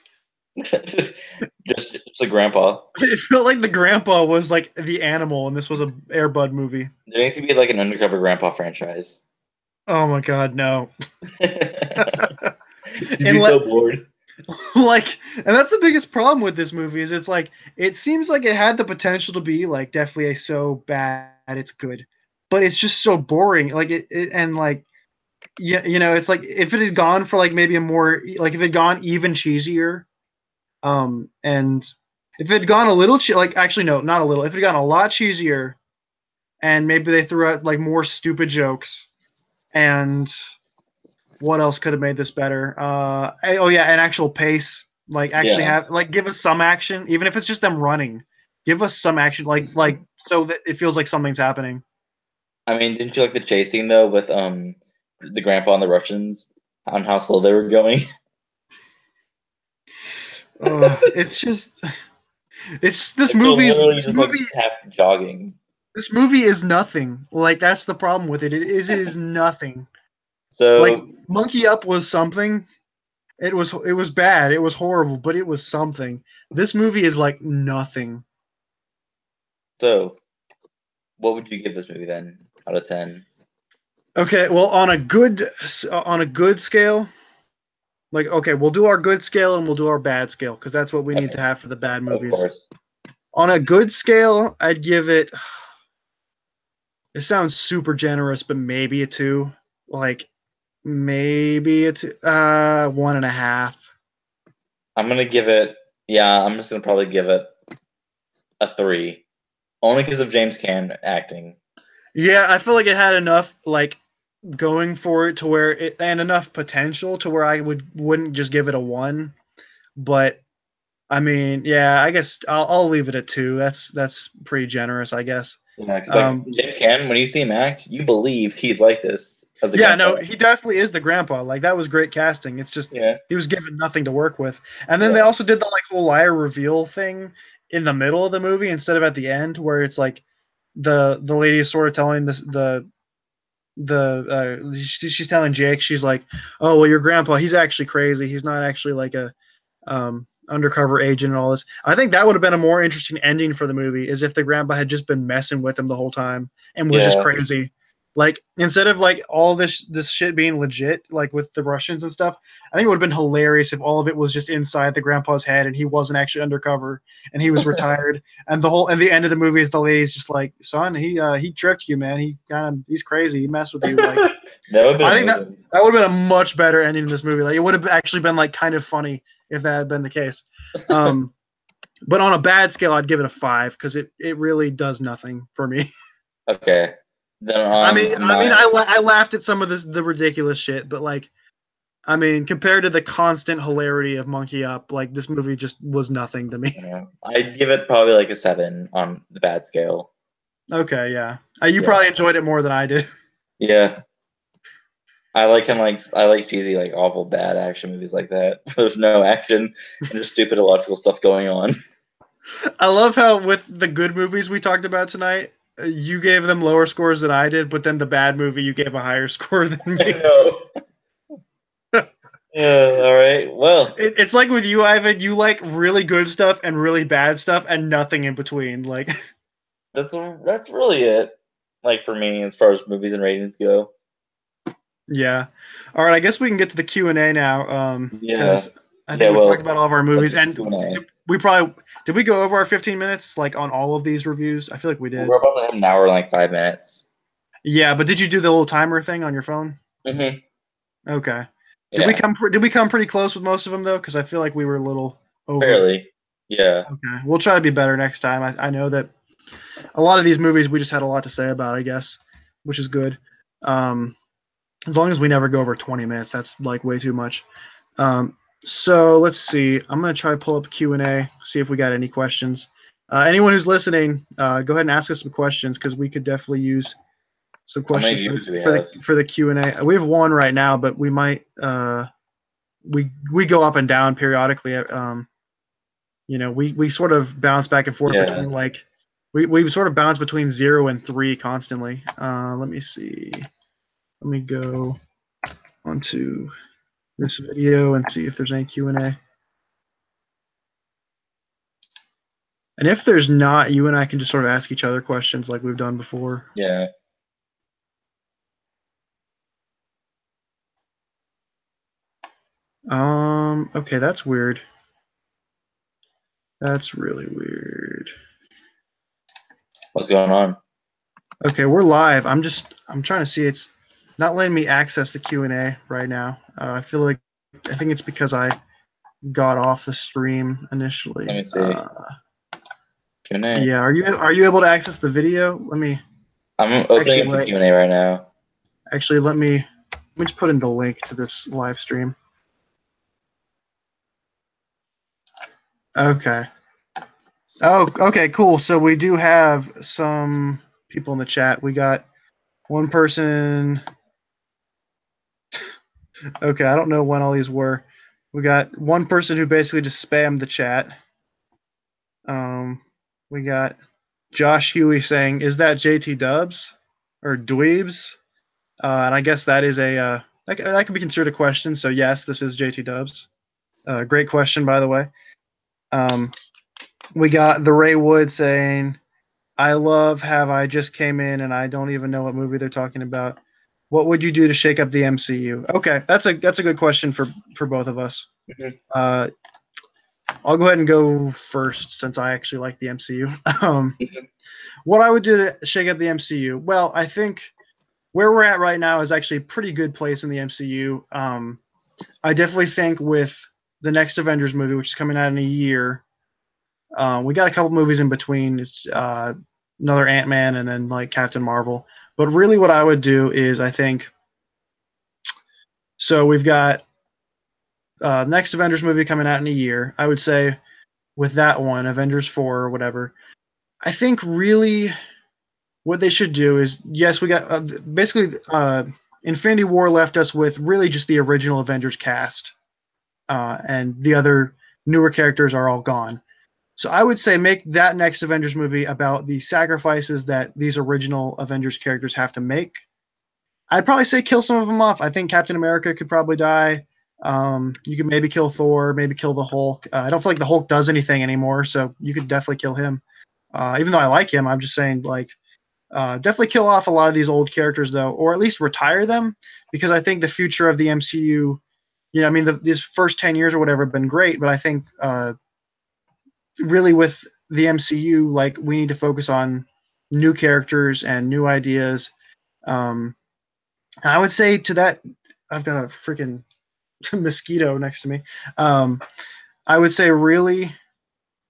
[SPEAKER 2] just a grandpa.
[SPEAKER 1] It felt like the grandpa was like the animal, and this was a Air Bud movie.
[SPEAKER 2] There needs to be like an Undercover Grandpa franchise.
[SPEAKER 1] Oh my god, no.
[SPEAKER 2] You'd
[SPEAKER 1] And
[SPEAKER 2] be so bored.
[SPEAKER 1] like, and that's the biggest problem with this movie is it's like it seems like it had the potential to be like definitely a so bad it's good, but it's just so boring. Like and like yeah, it's like if it had gone for like maybe a more like if it had gone even cheesier, and if it had gone a little like actually no, not a little. If it had gone a lot cheesier, and maybe they threw out like more stupid jokes and what else could have made this better? Oh yeah, an actual pace. Like actually
[SPEAKER 2] Yeah.
[SPEAKER 1] have like give us some action, even if it's just them running. Give us some action, like so that it feels like something's happening.
[SPEAKER 2] I mean, didn't you like the chase scene though with the grandpa and the Russians on how slow they were going?
[SPEAKER 1] It's just it's this
[SPEAKER 2] Like they're
[SPEAKER 1] movie is
[SPEAKER 2] literally just like half jogging.
[SPEAKER 1] this movie is nothing. Like that's the problem with it. It is nothing. Like
[SPEAKER 2] So
[SPEAKER 1] Monkey Up was something. It was bad. It was horrible, but it was something. This movie is like nothing.
[SPEAKER 2] so what would you give this movie then out of 10?
[SPEAKER 1] Okay, well, on a good scale, like okay, we'll do our good scale and we'll do our bad scale because that's what we need
[SPEAKER 2] Okay,
[SPEAKER 1] to have for the bad
[SPEAKER 2] of
[SPEAKER 1] movies.
[SPEAKER 2] course.
[SPEAKER 1] On a good scale, I'd give it. It sounds super generous, but maybe a two. Like maybe a two, 1.5.
[SPEAKER 2] I'm gonna give it. Yeah, I'm just gonna probably give it a 3. Only because of James Caan acting.
[SPEAKER 1] Yeah, I feel like it had enough like going for it to where it and enough potential to where I wouldn't just give it a 1. But I mean, yeah, I guess I'll leave it at 2. That's pretty generous, I guess.
[SPEAKER 2] Yeah, because like
[SPEAKER 1] Um,
[SPEAKER 2] James Caan, when you see him act, you believe he's like this as a
[SPEAKER 1] yeah,
[SPEAKER 2] grandpa.
[SPEAKER 1] no, he definitely is the grandpa. Like that was great casting. It's just
[SPEAKER 2] Yeah,
[SPEAKER 1] he was given nothing to work with. And then they
[SPEAKER 2] yeah,
[SPEAKER 1] also did the like whole liar reveal thing in the middle of the movie instead of at the end, where it's like the lady is sort of telling she's telling Jake, she's like, oh well, your grandpa, he's actually crazy. He's not actually like a undercover agent and all this. I think that would have been a more interesting ending for the movie, is if the grandpa had just been messing with him the whole time and was just
[SPEAKER 2] yeah.
[SPEAKER 1] crazy. Like instead of like all this shit being legit, like with the Russians and stuff, I think it would have been hilarious if all of it was just inside the grandpa's head and he wasn't actually undercover and he was retired. And the end of the movie is the lady's just like, son, he tricked you, man. He's crazy. He messed with you. Like
[SPEAKER 2] That would have been
[SPEAKER 1] I think
[SPEAKER 2] amazing.
[SPEAKER 1] that would have been a much better ending to this movie. Like it would have actually been like kind of funny if that had been the case. Um, but on a bad scale, I'd give it a 5 because it really does nothing for me.
[SPEAKER 2] Okay. Then
[SPEAKER 1] I laughed at some of the ridiculous shit, but like, I mean, compared to the constant hilarity of Monkey Up, like this movie just was nothing to me.
[SPEAKER 2] I'd give it probably like a 7 on the bad scale.
[SPEAKER 1] Okay, yeah, you
[SPEAKER 2] Yeah.
[SPEAKER 1] probably enjoyed it more than I did.
[SPEAKER 2] Yeah. I like cheesy, like awful bad action movies like that. There's no action and just stupid illogical stuff going on.
[SPEAKER 1] I love how with the good movies we talked about tonight, you gave them lower scores than I did, but then the bad movie you gave a higher score than
[SPEAKER 2] I
[SPEAKER 1] me.
[SPEAKER 2] know. Yeah, all right. Well,
[SPEAKER 1] It's like with you, Ivan. You like really good stuff and really bad stuff, and nothing in between. Like,
[SPEAKER 2] that's really it. Like for me, as far as movies and ratings go.
[SPEAKER 1] yeah. All right, I guess we can get to the Q&A now.
[SPEAKER 2] Yeah.
[SPEAKER 1] Because I
[SPEAKER 2] Yeah.
[SPEAKER 1] think we talked
[SPEAKER 2] Well,
[SPEAKER 1] about all of our
[SPEAKER 2] let's
[SPEAKER 1] movies,
[SPEAKER 2] get the
[SPEAKER 1] and
[SPEAKER 2] Q&A.
[SPEAKER 1] we probably did we go over our 15 minutes like on all of these reviews? I feel like we did.
[SPEAKER 2] We're about to have an hour and like 5 minutes.
[SPEAKER 1] Yeah, but did you do the little timer thing on your phone?
[SPEAKER 2] Mm-hmm.
[SPEAKER 1] Okay.
[SPEAKER 2] Yeah.
[SPEAKER 1] Did we come pretty close with most of them though? Because I feel like we were a little over.
[SPEAKER 2] Fairly. Yeah.
[SPEAKER 1] Okay, we'll try to be better next time. I know that a lot of these movies we just had a lot to say about, I guess, which is good. Um, as long as we never go over 20 minutes, that's like way too much. So let's see. I'm gonna try to pull up Q&A, see if we got any questions. Anyone who's listening, go ahead and ask us some questions because we could definitely use some
[SPEAKER 2] How many
[SPEAKER 1] questions
[SPEAKER 2] viewers do we have?
[SPEAKER 1] for the Q&A. We have one right now, but we might we go up and down periodically. We sort of bounce back and forth
[SPEAKER 2] Yeah.
[SPEAKER 1] between like we sort of bounce between 0 and 3 constantly. Let me see. Let me go onto this video and see if there's any Q&A. And if there's not, you and I can just sort of ask each other questions like we've done before.
[SPEAKER 2] Yeah.
[SPEAKER 1] Okay, that's weird. That's really weird.
[SPEAKER 2] What's going on?
[SPEAKER 1] Okay, we're live. I'm trying to see. It's not letting me access the Q&A right now. I think it's because I got off the stream initially.
[SPEAKER 2] Let me see. Q&A.
[SPEAKER 1] Yeah, are you able to access the video?
[SPEAKER 2] I'm opening up the
[SPEAKER 1] wait.
[SPEAKER 2] Q&A right now.
[SPEAKER 1] Actually, let me just put in the link to this live stream. Okay. Oh, okay, cool. So we do have some people in the chat. We got one person. Okay, I don't know when all these were. We got one person who basically just spammed the chat. We got Josh Huey saying, "Is that JT Dubs or Dweebs?" And I guess that is that could be considered a question. So yes, this is JT Dubs. Great question, by the way. We got the Ray Wood saying, "I love Have I just came in and I don't even know what movie they're talking about. What would you do to shake up the MCU?" Okay, that's a good question for both of us.
[SPEAKER 2] Mm-hmm.
[SPEAKER 1] I'll go ahead and go first since I actually like the MCU. What I would do to shake up the MCU? Well, I think where we're at right now is actually a pretty good place in the MCU. I definitely think with the next Avengers movie, which is coming out in a year, we got a couple movies in between. another Ant-Man, and then like Captain Marvel. But really, what I would do is I think so. We've got next Avengers movie coming out in a year. I would say with that one, Avengers 4 or whatever. I think really what they should do is yes, we got basically Infinity War left us with really just the original Avengers cast, and the other newer characters are all gone. So I would say make that next Avengers movie about the sacrifices that these original Avengers characters have to make. I'd probably say kill some of them off. I think Captain America could probably die. You could maybe kill Thor, maybe kill the Hulk. I don't feel like the Hulk does anything anymore, so you could definitely kill him. Even though I like him, I'm just saying like definitely kill off a lot of these old characters though, or at least retire them, because I think the future of the MCU, I mean, these first 10 years or whatever have been great, but I think really with the MCU, like we need to focus on new characters and new ideas. And I would say to that, I've got a freaking mosquito next to me. I would say really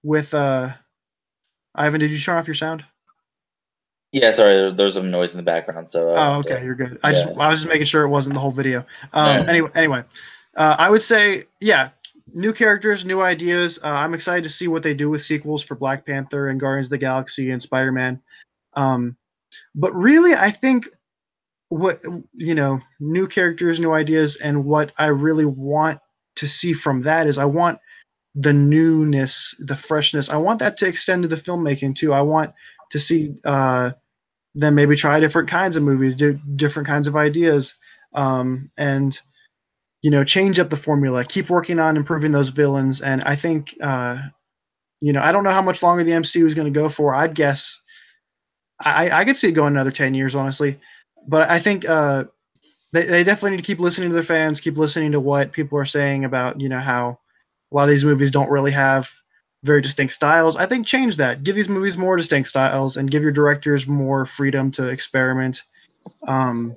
[SPEAKER 1] with Ivan, did you turn off your sound?
[SPEAKER 2] Yeah, sorry, there's some noise in the background, so
[SPEAKER 1] Oh, okay, you're good. I
[SPEAKER 2] yeah.
[SPEAKER 1] was just making sure it wasn't the whole video.
[SPEAKER 2] No.
[SPEAKER 1] Anyway, I would say yeah, new characters, new ideas. I'm excited to see what they do with sequels for Black Panther and Guardians of the Galaxy and Spider-Man. But really, I think what new characters, new ideas, and what I really want to see from that is I want the newness, the freshness. I want that to extend to the filmmaking too. I want to see them maybe try different kinds of movies, do different kinds of ideas, and change up the formula. Keep working on improving those villains. And I think I don't know how much longer the MCU is going to go for. I'd guess I could see it going another 10 years, honestly. But I think they definitely need to keep listening to their fans, keep listening to what people are saying about how a lot of these movies don't really have very distinct styles. I think change that. Give these movies more distinct styles and give your directors more freedom to experiment. And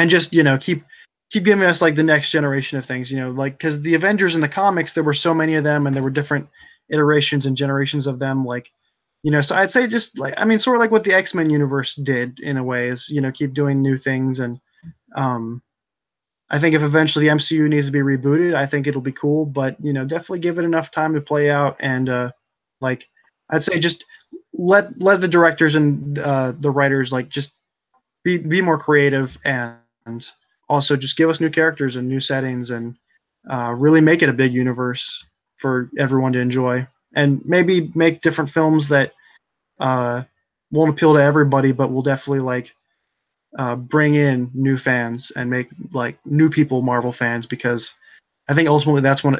[SPEAKER 1] just keep giving us like the next generation of things. Like because the Avengers in the comics, there were so many of them, and there were different iterations and generations of them. Like so I'd say just like sort of like what the X-Men universe did in a way is keep doing new things. And I think if eventually the MCU needs to be rebooted, I think it'll be cool, but definitely give it enough time to play out. And like I'd say just let the directors and the writers like just be more creative, and also just give us new characters and new settings, and really make it a big universe for everyone to enjoy, and maybe make different films that won't appeal to everybody, but will definitely like bring in new fans and make like new people Marvel fans, because I think ultimately that's when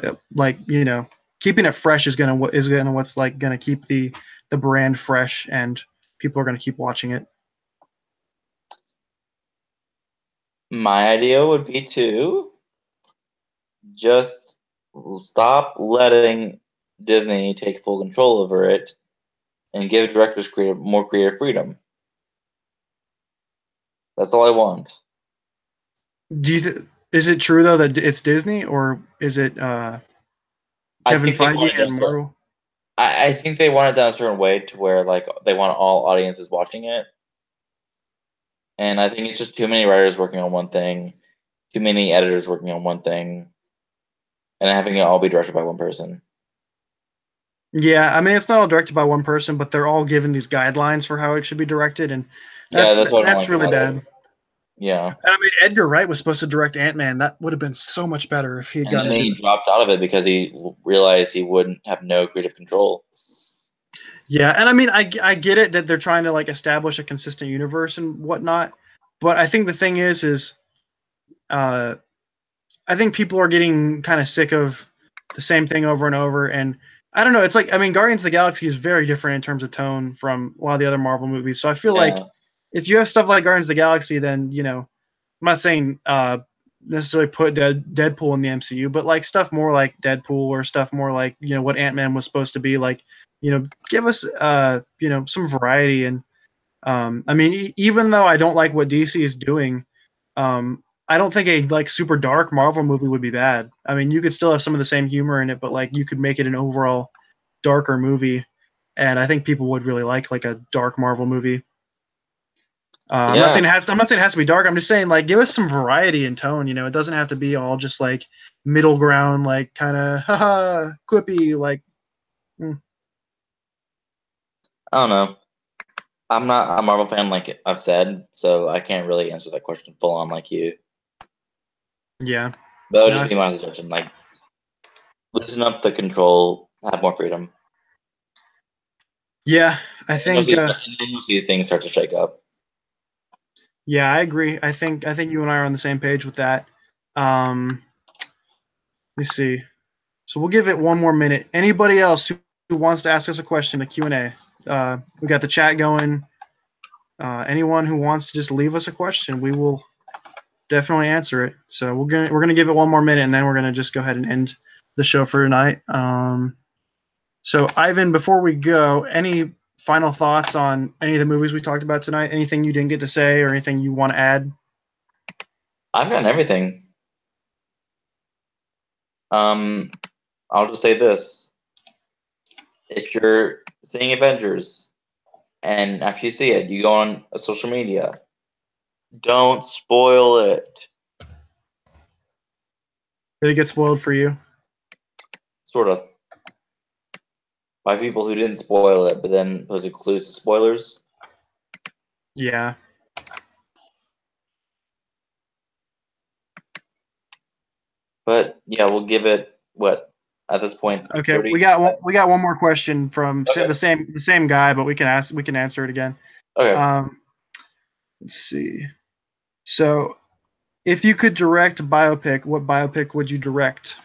[SPEAKER 1] keeping it fresh is gonna what's like gonna keep the brand fresh, and people are gonna keep watching it.
[SPEAKER 2] My idea would be to just stop letting Disney take full control over it and give directors more creative freedom. That's all I want.
[SPEAKER 1] Is it true though that it's Disney, or is it Kevin Feige and Marvel?
[SPEAKER 2] I think they want it done a certain way to where like they want all audiences watching it. And I think it's just too many writers working on one thing, too many editors working on one thing, and having it all be directed by one person.
[SPEAKER 1] Yeah, it's not all directed by one person, but they're all given these guidelines for how it should be directed, and
[SPEAKER 2] That's what I don't like
[SPEAKER 1] really
[SPEAKER 2] about
[SPEAKER 1] bad.
[SPEAKER 2] it. Yeah.
[SPEAKER 1] And Edgar Wright was supposed to direct Ant-Man. That would have been so much better if he had gotten.
[SPEAKER 2] And then he dropped out of it because he realized he wouldn't have no creative control.
[SPEAKER 1] Yeah, and I get it that they're trying to like establish a consistent universe and whatnot, but I think the thing is, I think people are getting kind of sick of the same thing over and over, and I don't know. It's like Guardians of the Galaxy is very different in terms of tone from a lot of the other Marvel movies. So I feel like if you have stuff like Guardians of the Galaxy, then I'm not saying necessarily put Deadpool in the MCU, but like stuff more like Deadpool, or stuff more like what Ant-Man was supposed to be like. Give us some variety. And even though I don't like what DC is doing, I don't think a like super dark Marvel movie would be bad. You could still have some of the same humor in it, but like you could make it an overall darker movie. and I think people would really like a dark Marvel movie. I'm not
[SPEAKER 2] Yeah.
[SPEAKER 1] saying it has. I'm not saying it has to be dark. I'm just saying like give us some variety in tone. It doesn't have to be all just like middle ground, like kind of haha quippy. Like
[SPEAKER 2] I don't know. I'm not a Marvel fan, like I've said, so I can't really answer that question full on like you.
[SPEAKER 1] yeah,
[SPEAKER 2] That would
[SPEAKER 1] no,
[SPEAKER 2] just be my suggestion. Like, loosen up the control, have more freedom.
[SPEAKER 1] yeah. I
[SPEAKER 2] And you'll
[SPEAKER 1] think.
[SPEAKER 2] see, and then you'll see things start to shake up.
[SPEAKER 1] Yeah, I agree. I think you and I are on the same page with that. Let me see. So we'll give it one more minute. Anybody else who wants to ask us a question, the Q&A. We got the chat going. Anyone who wants to just leave us a question, we will definitely answer it. So we're gonna give it one more minute, and then we're gonna just go ahead and end the show for tonight. So Ivan, before we go, any final thoughts on any of the movies we talked about tonight? Anything you didn't get to say, or anything you want to add?
[SPEAKER 2] I've gotten everything. I'll just say this: if you're seeing Avengers, and after you see it, you go on social media, don't spoil it.
[SPEAKER 1] Did it get spoiled for you?
[SPEAKER 2] Sort of. By people who didn't spoil it, but then posted clues to spoilers.
[SPEAKER 1] Yeah.
[SPEAKER 2] But yeah, we'll give it what at this point.
[SPEAKER 1] Okay,
[SPEAKER 2] 30?
[SPEAKER 1] we got one more question from
[SPEAKER 2] Okay.
[SPEAKER 1] the same guy, but we can answer it again.
[SPEAKER 2] Okay.
[SPEAKER 1] Let's see. So, if you could direct a biopic, what biopic would you direct?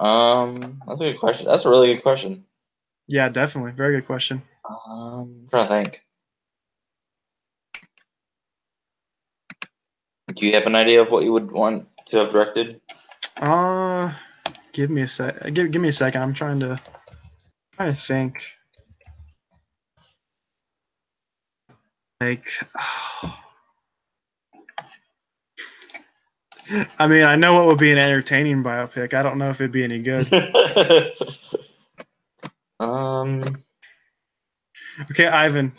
[SPEAKER 2] That's a good question. That's a really good question.
[SPEAKER 1] Yeah, definitely. Very good question.
[SPEAKER 2] I'm trying to think. Do you have an idea of what you would want to have directed?
[SPEAKER 1] Give me a sec. Give me a second. I'm trying to think. Like, I mean, I know what would be an entertaining biopic. I don't know if it'd be any good. Okay, Ivan.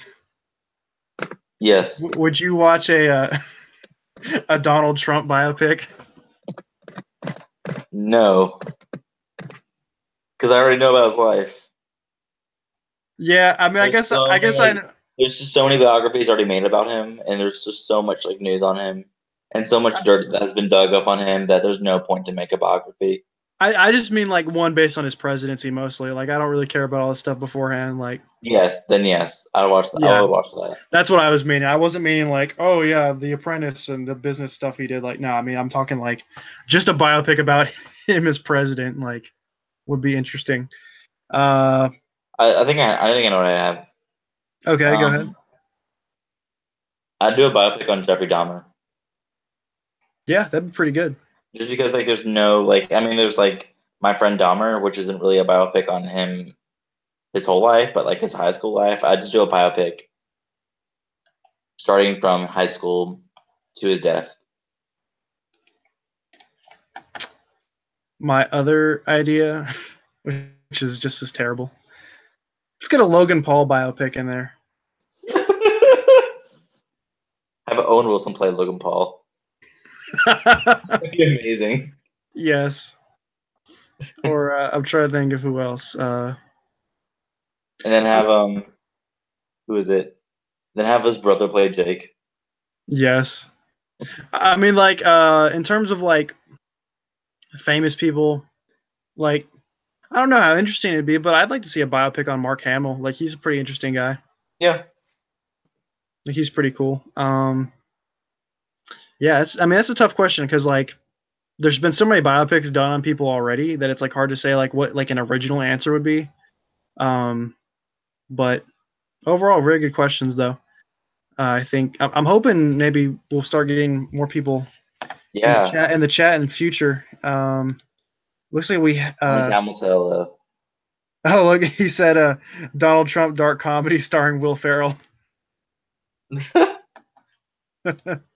[SPEAKER 2] Yes.
[SPEAKER 1] Would you watch a Donald Trump biopic?
[SPEAKER 2] No. Because I already know about his life.
[SPEAKER 1] Yeah, I mean,
[SPEAKER 2] There's so
[SPEAKER 1] I
[SPEAKER 2] many,
[SPEAKER 1] guess I.
[SPEAKER 2] there's just so many biographies already made about him, and there's just so much like news on him, and so much dirt that has been dug up on him that there's no point to make a biography.
[SPEAKER 1] I just mean like one based on his presidency mostly. Like I don't really care about all this stuff beforehand. Like
[SPEAKER 2] Yes, then yes, I'll watch that. I
[SPEAKER 1] yeah,
[SPEAKER 2] will watch that.
[SPEAKER 1] that's what I was meaning. I wasn't meaning like, oh yeah, The Apprentice and the business stuff he did. Like no, I mean I'm talking like just a biopic about him as president. Like would be interesting.
[SPEAKER 2] I think I know what I have.
[SPEAKER 1] Okay, go ahead.
[SPEAKER 2] I'd do a biopic on Jeffrey Dahmer.
[SPEAKER 1] Yeah, that'd be pretty good.
[SPEAKER 2] Just because like there's no like I mean there's like My Friend Dahmer, which isn't really a biopic on him his whole life, but like his high school life. I just do a biopic starting from high school to his death.
[SPEAKER 1] My other idea, which is just as terrible. Let's get a Logan Paul biopic in there.
[SPEAKER 2] Have Owen Wilson play Logan Paul. That'd be amazing.
[SPEAKER 1] Yes. Or I'm trying to think of who else.
[SPEAKER 2] And then have who is it? Then have his brother play Jake.
[SPEAKER 1] Yes. I mean, like, in terms of like famous people, like, I don't know how interesting it'd be, but I'd like to see a biopic on Mark Hamill. Like, he's a pretty interesting guy.
[SPEAKER 2] Yeah.
[SPEAKER 1] Like, he's pretty cool. Yeah, I mean, that's a tough question because like, there's been so many biopics done on people already that it's like hard to say like what like an original answer would be. But overall, very good questions though. I think I'm hoping maybe we'll start getting more people
[SPEAKER 2] Yeah.
[SPEAKER 1] in the chat in the future. Looks like we.
[SPEAKER 2] Only time will tell.
[SPEAKER 1] Oh, look, he said Donald Trump dark comedy starring Will Ferrell.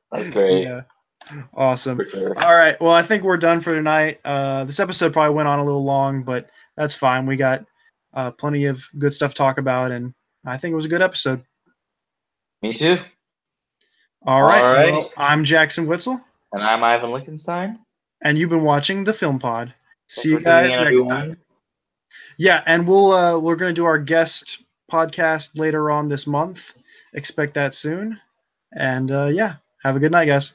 [SPEAKER 2] That's great.
[SPEAKER 1] Yeah, awesome.
[SPEAKER 2] For sure.
[SPEAKER 1] All right, well, I think we're done for tonight. This episode probably went on a little long, but that's fine. We got Plenty of good stuff to talk about, and I think it was a good episode.
[SPEAKER 2] Me too.
[SPEAKER 1] All
[SPEAKER 2] All
[SPEAKER 1] right.
[SPEAKER 2] right.
[SPEAKER 1] Well, I'm Jackson Witzel,
[SPEAKER 2] And I'm Ivan Lichtenstein.
[SPEAKER 1] and you've been watching the Film Pod. See
[SPEAKER 2] Thanks
[SPEAKER 1] you
[SPEAKER 2] for tuning
[SPEAKER 1] guys
[SPEAKER 2] in,
[SPEAKER 1] next time.
[SPEAKER 2] everyone.
[SPEAKER 1] Yeah, and we're gonna do our guest podcast later on this month. Expect that soon. And yeah, have a good night, guys.